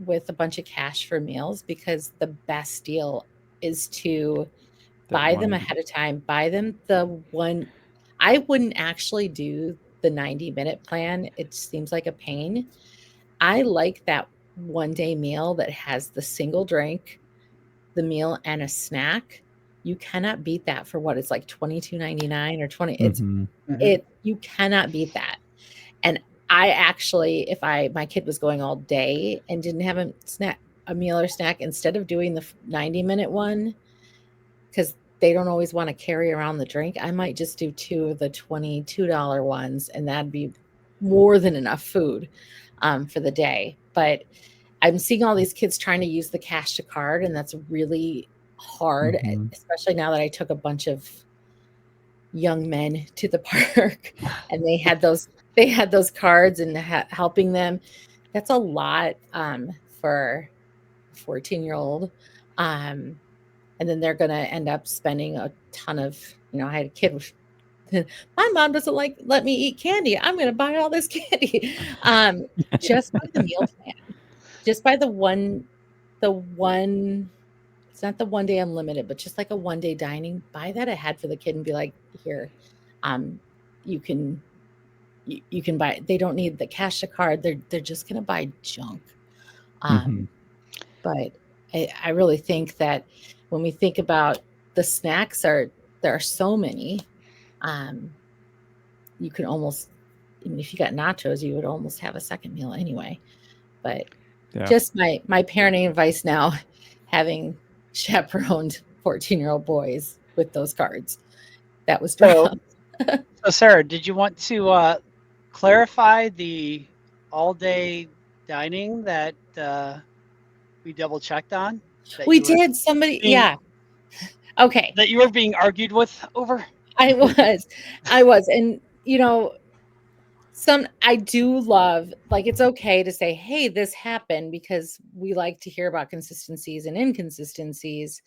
with a bunch of cash for meals because the best deal is to buy them ahead of time. Buy them the one. I wouldn't actually do the 90-minute plan. It seems like a pain. I like that one-day meal that has the single drink, the meal, and a snack. You cannot beat that for what it's like $22.99 or $20. You cannot beat that. And I actually, if my kid was going all day and didn't have a meal or snack, instead of doing the 90-minute one, because they don't always want to carry around the drink, I might just do 2 of the $22 ones, and that'd be more than enough food for the day. But I'm seeing all these kids trying to use the cash to card, and that's really hard, especially now that I took a bunch of young men to the park and they had those cards and helping them. That's a lot for a 14-year-old. And then they're going to end up spending a ton of, I had a kid with, my mom doesn't let me eat candy. I'm going to buy all this candy. Just by the meal plan. Just by the one, it's not the one day unlimited, but just like a one-day dining, buy that ahead for the kid and be like, here, you can buy, they don't need the cash to card. They're just going to buy junk. But I really think that when we think about the snacks there are so many, you can almost, even if you got nachos, you would almost have a second meal anyway. But just my parenting advice now, having chaperoned 14-year-old boys with those cards, that was dropped. So Sarah, did you want to clarify the all-day dining that we double checked on? We did. Somebody, okay. That you were being argued with over? I was. And, I do love, like, it's okay to say, hey, this happened, because we like to hear about consistencies and inconsistencies.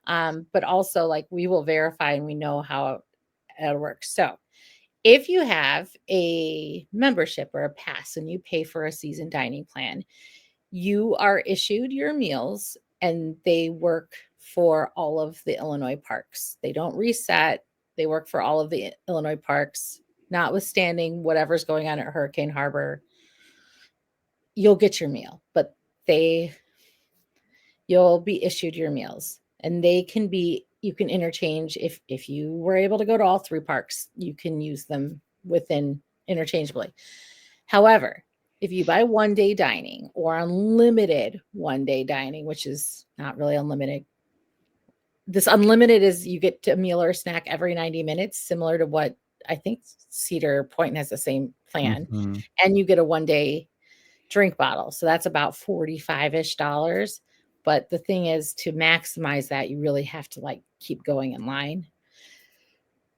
But also, like, we will verify and we know how it works. So if you have a membership or a pass and you pay for a season dining plan, you are issued your meals and they work for all of the Illinois parks. They don't reset. They work for all of the Illinois parks notwithstanding whatever's going on at Hurricane Harbor, you'll get your meal, but you'll be issued your meals, and you can interchange. If you were able to go to all 3 parks, you can use them within interchangeably. However, if you buy 1-day dining or unlimited 1-day dining, which is not really unlimited, this unlimited is you get a meal or a snack every 90 minutes, similar to what I think Cedar Point has the same plan. Mhm. And you get a 1-day drink bottle. So that's about $45-ish. But the thing is, to maximize that, you really have to like keep going in line.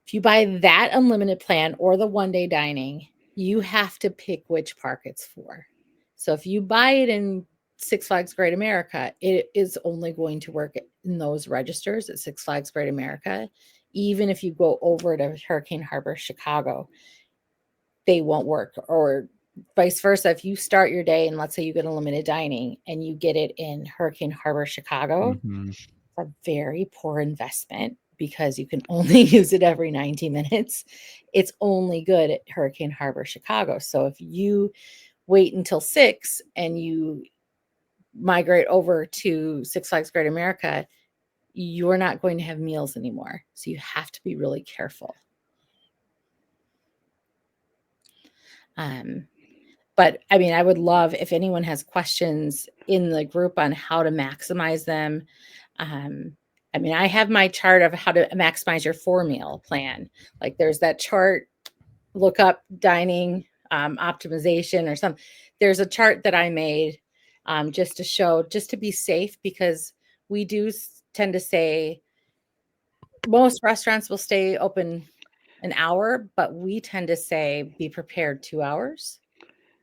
If you buy that unlimited plan or the 1-day dining, you have to pick which park it's for. So if you buy it in Six Flags Great America, it is only going to work in those registers at Six Flags Great America. Even if you go over to Hurricane Harbor, Chicago, they won't work. Or vice versa. If you start your day and let's say you get unlimited dining and you get it in Hurricane Harbor, Chicago, Mhm. it's a very poor investment because you can only use it every 90 minutes. It's only good at Hurricane Harbor, Chicago. So if you wait until 6 and you migrate over to Six Flags Great America, you're not going to have meals anymore. So you have to be really careful. But I mean, I would love if anyone has questions in the group on how to maximize them. I mean, I have my chart of how to maximize your 4-meal plan. Like there's that chart, look up dining optimization or something. There's a chart that I made just to show, just to be safe, because we do tend to say most restaurants will stay open an hour, but we tend to say be prepared 2 hours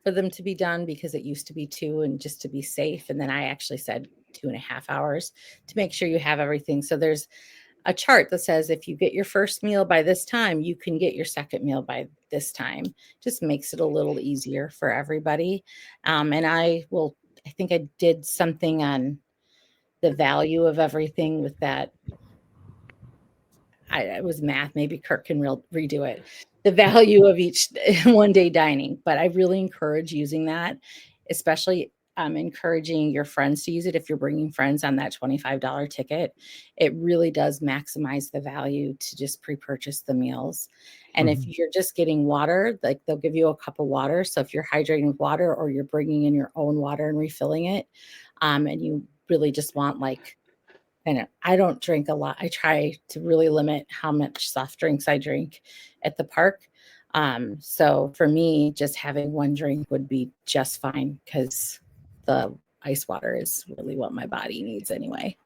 for them to be done, because it used to be 2 and just to be safe. And then I actually said 2.5 hours to make sure you have everything. So there's a chart that says if you get your first meal by this time, you can get your second meal by this time. Just makes it a little easier for everybody. And I think I did something on the value of everything with that. It was math. Maybe Kirk can redo it. The value of each 1-day dining. But I really encourage using that, especially encouraging your friends to use it. If you're bringing friends on that $25 ticket, it really does maximize the value to just pre-purchase the meals. And if you're just getting water, like they'll give you a cup of water. So if you're hydrating with water or you're bringing in your own water and refilling it, and you really just want like, and I don't drink a lot. I try to really limit how much soft drinks I drink at the park. So for me, just having 1 drink would be just fine, because the ice water is really what my body needs anyway.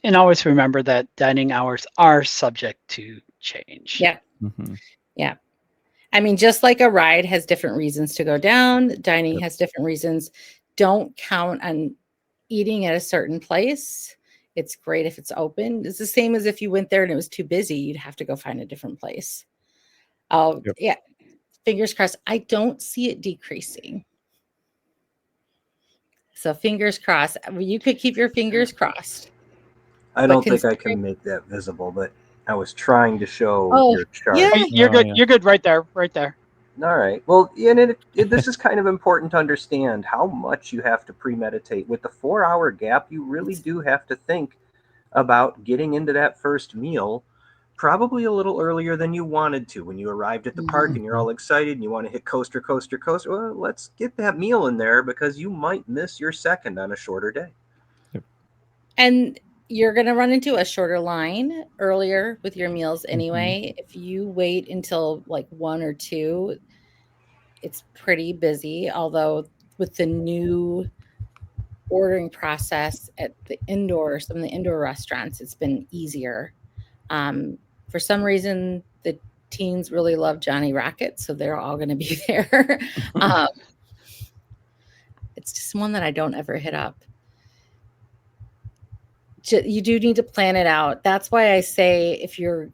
And always remember that dining hours are subject to change. Yeah. Yeah. I mean, just like a ride has different reasons to go down, dining has different reasons. Don't count on eating at a certain place. It's great if it's open. It's the same as if you went there and it was too busy, you'd have to go find a different place. Oh, yeah. Fingers crossed. I don't see it decreasing. So fingers crossed. You could keep your fingers crossed. I don't think I can make that visible, but I was trying to show your chart. Yeah. You're good. You're good right there. Right there. All right. Well, and this is kind of important to understand how much you have to premeditate. With the 4-hour gap, you really do have to think about getting into that first meal probably a little earlier than you wanted to. When you arrived at the park and you're all excited and you want to hit coaster, coaster, coaster, well, let's get that meal in there, because you might miss your second on a shorter day. And you're going to run into a shorter line earlier with your meals anyway. If you wait until like 1 or 2, it's pretty busy. Although with the new ordering process at some of the indoor restaurants, it's been easier. For some reason, the teens really love Johnny Rocket, so they're all going to be there. It's just one that I don't ever hit up. You do need to plan it out. That's why I say if you're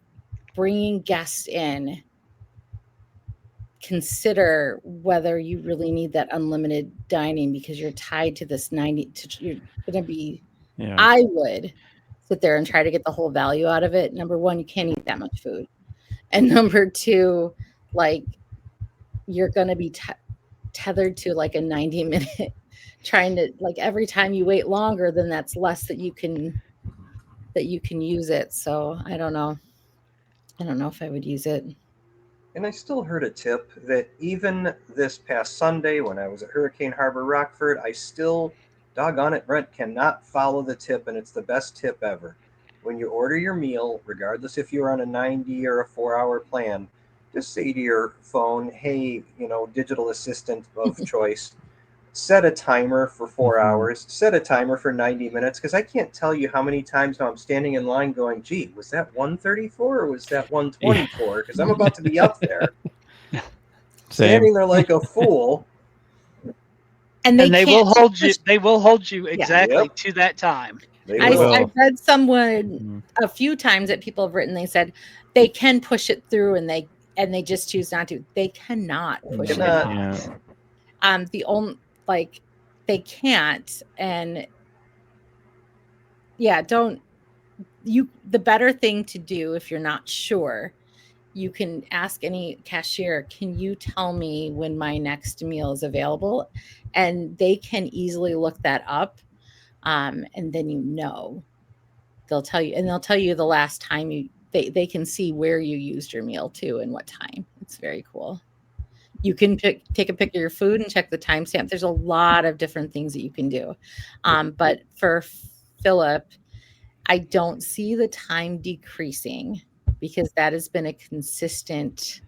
bringing guests in, consider whether you really need that unlimited dining, because you're tied to this 90. You're going to be. Yeah. I would sit there and try to get the whole value out of it. Number one, you can't eat that much food, and number two, like you're going to be tethered to like a 90-minute trying to, like, every time you wait longer, then that's less that you can use it. So I don't know if I would use it. And I still heard a tip that even this past Sunday when I was at Hurricane Harbor Rockford, I still, doggone it, Brent, cannot follow the tip, and it's the best tip ever. When you order your meal, regardless if you're on a 90 or a 4-hour plan, just say to your phone, hey, digital assistant of choice, set a timer for 4 hours, set a timer for 90 minutes, because I can't tell you how many times now I'm standing in line going, gee, was that 134 or was that 124? Because I'm about to be up there. Standing there like a fool. And they will hold you. They will hold you exactly to that time. I've read someone a few times that people have written. They said they can push it through, and they just choose not to. They cannot push it off. The only they can't, and the better thing to do if you're not sure, you can ask any cashier, can you tell me when my next meal is available? And they can easily look that up. And then they'll tell you, and they'll tell you the last time they can see where you used your meal too and what time. It's very cool. You can take a pic of your food and check the timestamp. There's a lot of different things that you can do. But for Philip, I don't see the time decreasing because that has been a consistent,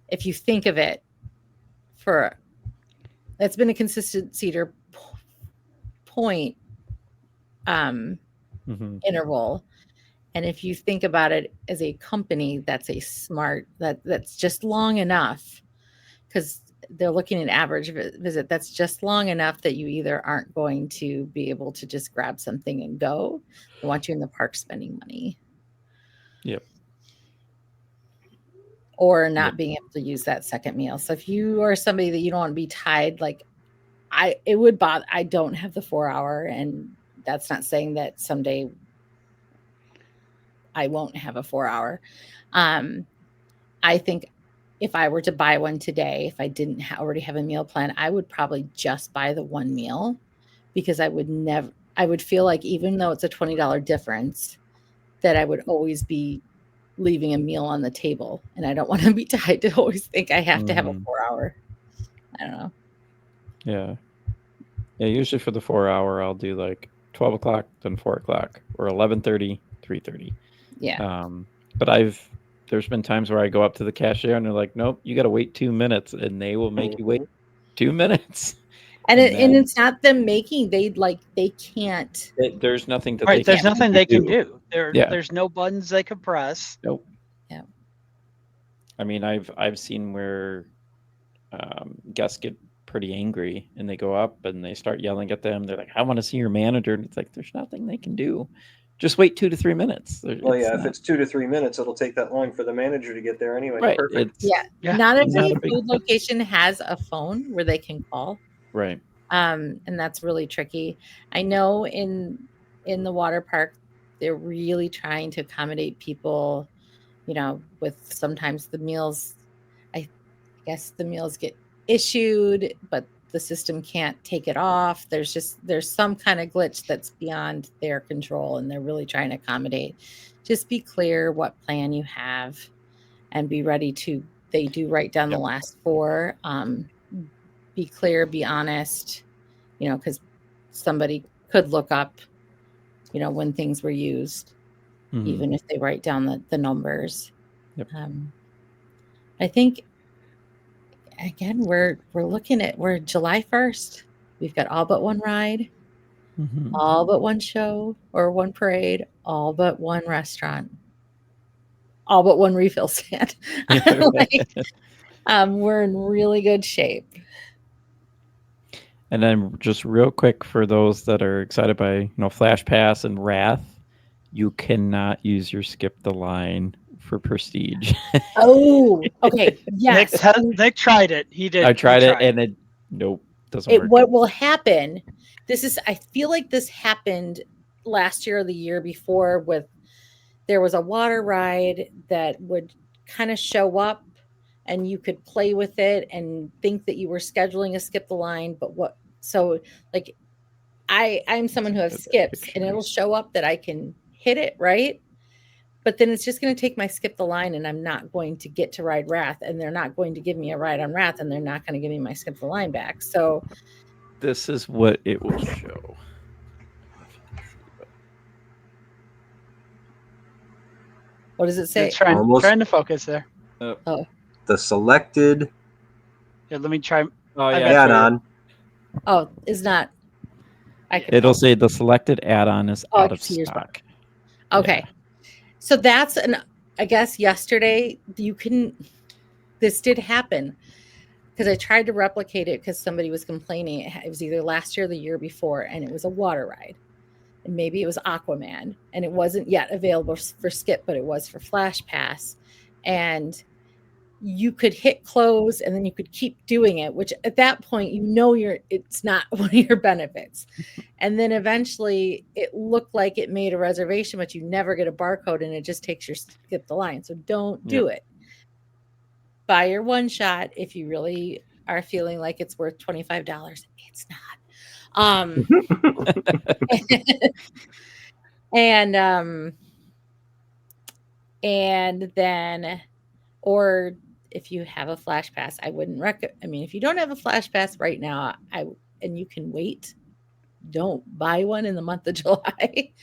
if you think of it, that's been a consistent Cedar Point interval. And if you think about it as a company, that's that's just long enough, because they're looking at average visit. That's just long enough that you either aren't going to be able to just grab something and go. They want you in the park spending money. Yep. Or not being able to use that second meal. So if you are somebody that you don't want to be tied, it would bother. I don't have the 4-hour, and that's not saying that someday I won't have a 4-hour. I think if I were to buy one today, if I didn't already have a meal plan, I would probably just buy the one meal, because I would feel like, even though it's a $20 difference, that I would always be leaving a meal on the table, and I don't want to be tied to always think I have to have a 4-hour. I don't know. Yeah. Usually for the 4-hour, I'll do like 12 o'clock, then 4 o'clock, or 11:30, 3:30. Yeah. But there's been times where I go up to the cashier and they're like, nope, you got to wait 2 minutes, and they will make you wait 2 minutes. And it's not them making, they can't. There's nothing that there's nothing they can do. Yeah. There's no buttons they can press. Nope. Yeah. I mean, I've seen where guests get pretty angry and they go up and they start yelling at them. They're like, I want to see your manager. And it's like, there's nothing they can do. Just wait 2 to 3 minutes. If it's 2 to 3 minutes, it'll take that long for the manager to get there anyway. Right. Perfect. Not every food location has a phone where they can call. Right. And that's really tricky. I know in the water park, they're really trying to accommodate people, with sometimes the meals, I guess the meals get issued, but the system can't take it off. There's some kind of glitch that's beyond their control, and they're really trying to accommodate. Just be clear what plan you have and be ready to, they do write down the last 4. Be clear, be honest, because somebody could look up, when things were used, even if they write down the numbers. Yep. I think, again, we're July 1st. We've got all but one ride, all but one show or one parade, all but one restaurant, all but one refill stand. We're in really good shape. And then just real quick, for those that are excited by, Flash Pass and Wrath, you cannot use your skip the line for Prestige. Oh, okay. Yes. Nick tried it. He did. I tried it and it doesn't work. What will happen, I feel like this happened last year or the year before, there was a water ride that would kind of show up and you could play with it and think that you were scheduling a skip the line. But like I'm someone who has skips, and it'll show up that I can hit it, right? But then it's just going to take my skip the line, and I'm not going to get to ride Wrath, and they're not going to give me a ride on Wrath, and they're not going to give me my skip the line back. So this is what it will show. What does it say? Trying to focus there. Oh, The selected Here, let me try. Oh I yeah, add-on. oh, is not. It'll say the selected add-on is out of stock. Okay, so that's I guess yesterday this did happen because I tried to replicate it because somebody was complaining. It was either last year or the year before, and it was a water ride. And maybe it was Aquaman, and it wasn't yet available for skip, but it was for Flash Pass. And you could hit close, and then you could keep doing it, which at that point, it's not one of your benefits. And then eventually it looked like it made a reservation, but you never get a barcode, and it just takes your skip the line. So don't do it. Buy your one shot if you really are feeling like it's worth $25. It's not. And then, or if you have a Flash Pass, I wouldn't recommend. I mean, if you don't have a Flash Pass right now, and you can wait, don't buy one in the month of July.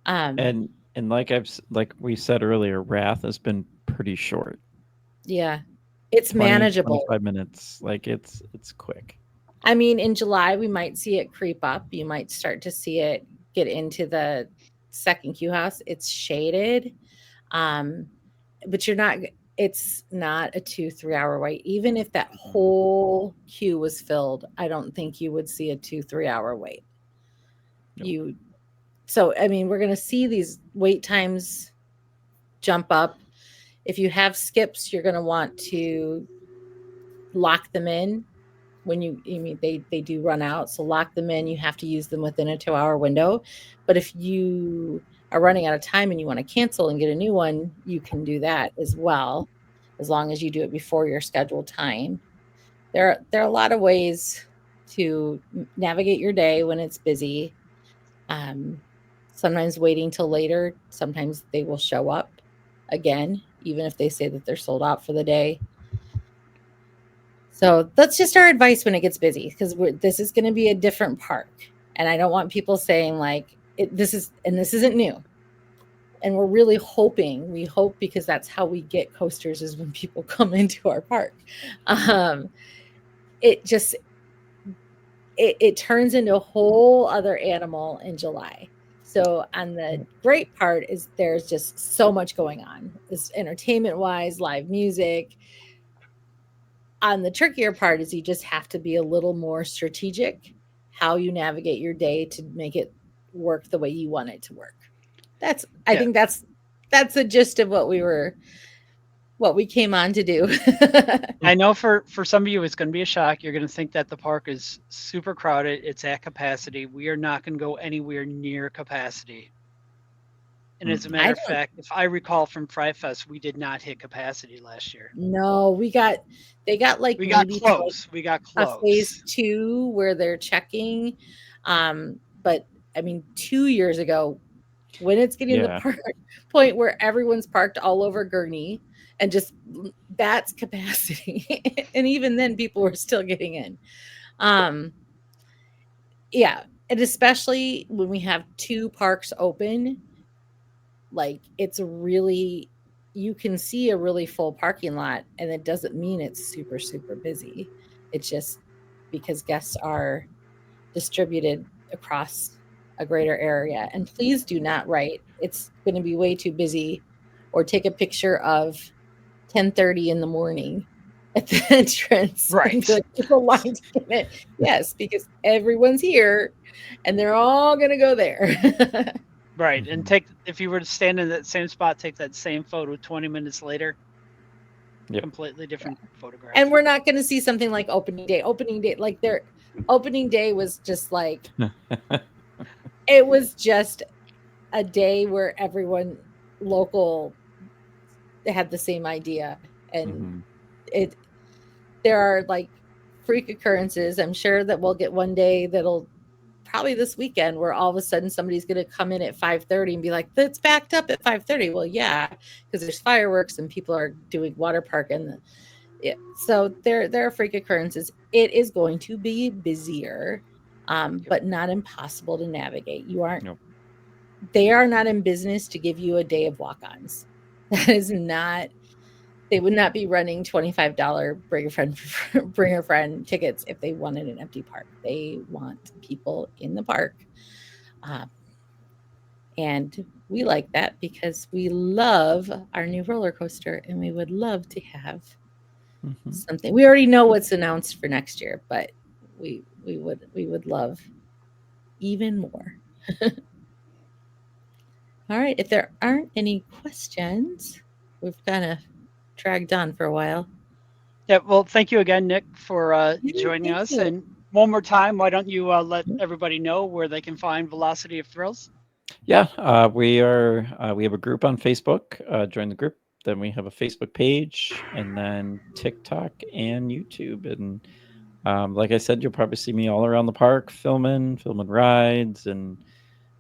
And like we said earlier, Wrath has been pretty short. Yeah, it's manageable. 25 minutes, like it's quick. I mean, in July we might see it creep up. You might start to see it get into the second queue house. It's shaded, but it's not a 2-3 hour wait. Even if that whole queue was filled, I don't think you would see a 2-3 hour wait. Nope. So I mean, we're going to see these wait times jump up. If you have skips, you're going to want to lock them in when they do run out. So lock them in. You have to use them within a 2-hour window. But if you are running out of time and you want to cancel and get a new one, you can do that as well, as long as you do it before your scheduled time. There are a lot of ways to navigate your day when it's busy. Sometimes waiting till later. Sometimes they will show up again, even if they say that they're sold out for the day. So that's just our advice when it gets busy, because this is going to be a different park, and I don't want people saying like this isn't new. And we're really hoping, because that's how we get coasters, is when people come into our park. It turns into a whole other animal in July. So on the great part is there's just so much going on, is entertainment wise, live music. On the trickier part is you just have to be a little more strategic how you navigate your day to make it work the way you want it to work. I think that's the gist of what we came on to do. I know for some of you it's going to be a shock. You're going to think that the park is super crowded. It's at capacity. We are not going to go anywhere near capacity. And as a matter of fact, if I recall from Fry Fest, we did not hit capacity last year. No, we got close. We got close. A phase 2 where they're checking. But I mean, 2 years ago, when it's getting to the point where everyone's parked all over Gurney, and just that's capacity. And even then people were still getting in. And especially when we have 2 parks open, like you can see a really full parking lot, and it doesn't mean it's super, super busy. It's just because guests are distributed across a greater area. And please do not write, it's going to be way too busy, or take a picture of 10:30 in the morning at the entrance. Right. The line to get in. Yes, because everyone's here and they're all going to go there. Right. And if you were to stand in that same spot, take that same photo 20 minutes later, completely different photograph. And we're not going to see something like opening day. Like their opening day was just like, it was just a day where everyone local had the same idea, and there are like freak occurrences. I'm sure that we'll get one day that'll probably this weekend where all of a sudden somebody's going to come in at 5:30 and be like, "That's backed up at 5:30." Well, yeah, because there's fireworks and people are doing water park so there are freak occurrences. It is going to be busier, but not impossible to navigate. You aren't. Nope. They are not in business to give you a day of walk-ons. That is not. They would not be running $25 bring a friend tickets if they wanted an empty park. They want people in the park. And we like that because we love our new roller coaster and we would love to have something. We already know what's announced for next year, but we would love even more. All right. If there aren't any questions, we've kind of dragged on for a while. Yeah, well, thank you again, Nick, for joining thank us. you. And one more time, why don't you let everybody know where they can find Velocity of Thrills? Yeah, we have a group on Facebook. Join the group. Then we have a Facebook page, and then TikTok and YouTube. And like I said, you'll probably see me all around the park filming rides and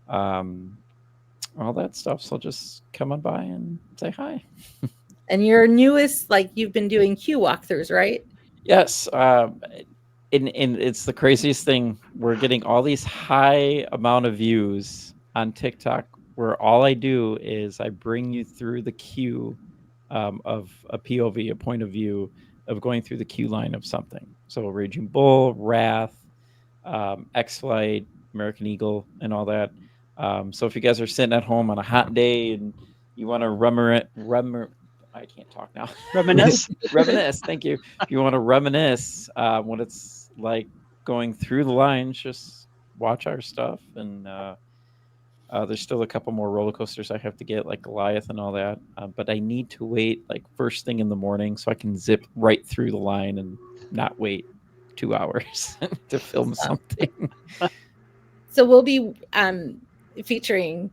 all that stuff. So just come on by and say hi. And your newest, like you've been doing queue walkthroughs, right? Yes. And it's the craziest thing. We're getting all these high amount of views on TikTok where all I do is I bring you through the queue of a POV, a point of view of going through the queue line of something. So Raging Bull, Wrath, X-Flight, American Eagle, and all that. So if you guys are sitting at home on a hot day and you want to I can't talk now. Reminisce. Reminisce. Thank you. If you want to reminisce what it's like going through the lines, just watch our stuff. And there's still a couple more roller coasters I have to get, like Goliath and all that. But I need to wait like first thing in the morning so I can zip right through the line and not wait 2 hours to film something. So we'll be featuring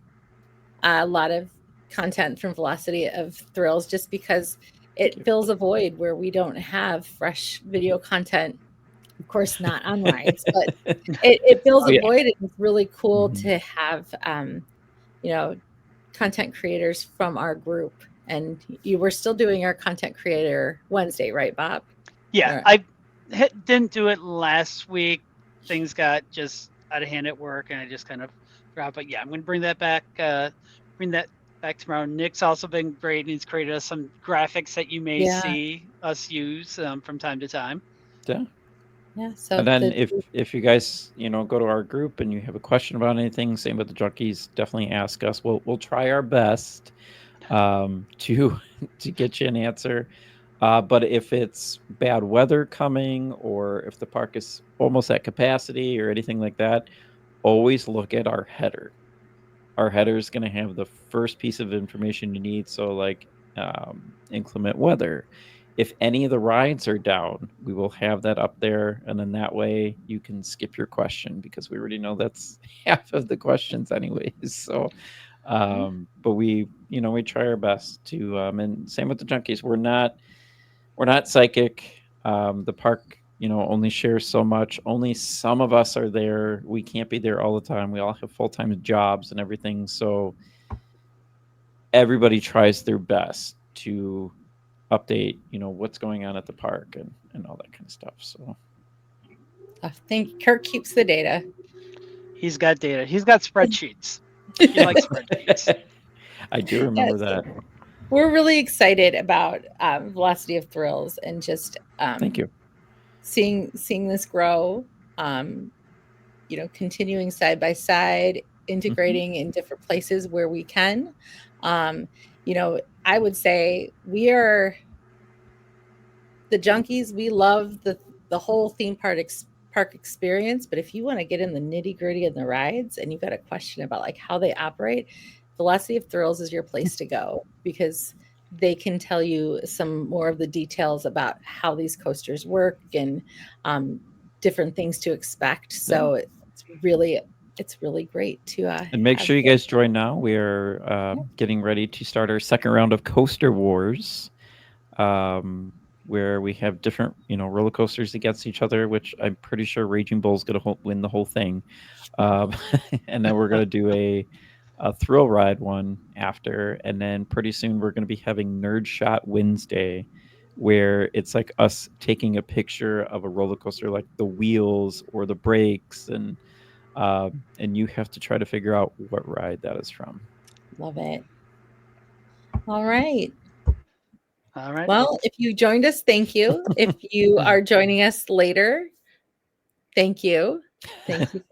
a lot of content from Velocity of Thrills just because it fills a void where we don't have fresh video content. Of course, not on rides, but it fills a void. It's really cool to have, content creators from our group. And you were still doing our content creator Wednesday, right, Bob? Yeah, Right. I didn't do it last week. Things got just out of hand at work, and I just kind of dropped. But yeah, I'm going to bring that back. Bring that back tomorrow. Nick's also been great, and he's created us some graphics that you may see us use from time to time. Yeah. Yeah. So and then if you guys go to our group and you have a question about anything, same with the Junkies, definitely ask us. We'll try our best to get you an answer. But if it's bad weather coming, or if the park is almost at capacity or anything like that, always look at our header. Our header is going to have the first piece of information you need. So like inclement weather. If any of the rides are down, we will have that up there. And then that way you can skip your question because we already know that's half of the questions anyways. So, but we try our best to, and same with the Junkies. We're not psychic. The park, only shares so much. Only some of us are there. We can't be there all the time. We all have full-time jobs and everything. So everybody tries their best to update, what's going on at the park and all that kind of stuff. So I think Kirk keeps the data. He's got data. He's got spreadsheets. He likes spreadsheets. I do remember that. We're really excited about Velocity of Thrills and just thank you. Seeing this grow. Continuing side by side, integrating in different places where we can. I would say we are the Junkies. We love the whole theme park experience, but if you want to get in the nitty gritty of the rides and you've got a question about like how they operate, Velocity of Thrills is your place to go because they can tell you some more of the details about how these coasters work and different things to expect. So it's really great to and make sure you guys join now. We are getting ready to start our second round of Coaster Wars. where we have different, roller coasters against each other, which I'm pretty sure Raging Bull's going to win the whole thing. And then we're going to do a thrill ride one after. And then pretty soon we're going to be having Nerd Shot Wednesday, where it's like us taking a picture of a roller coaster, like the wheels or the brakes, and you have to try to figure out what ride that is from. Love it. All right. All right. Well, if you joined us, thank you. If you are joining us later, thank you. Thank you.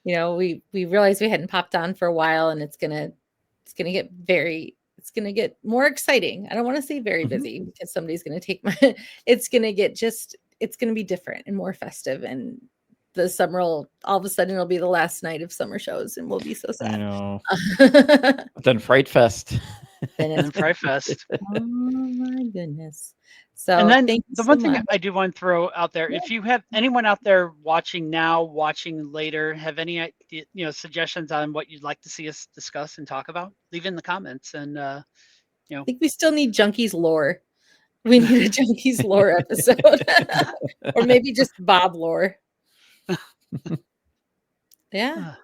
We realized we hadn't popped on for a while, and it's gonna get more exciting. I don't want to say very busy because somebody's gonna take my. It's gonna be different and more festive, and the summer all of a sudden it'll be the last night of summer shows, and we'll be so sad. I know. But then Fright Fest. Then Fright Fest. Oh my goodness. So, and then thank you the so one thing much. I do want to throw out there, if you have anyone out there watching now, watching later, have any suggestions on what you'd like to see us discuss and talk about, leave in the comments. And I think we still need Junkies lore. We need a Junkies lore episode, or maybe just Bob lore. Yeah.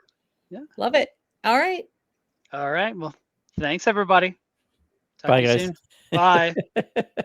Love it. All right. Well, thanks everybody. Talk Bye, to you guys. soon. Bye.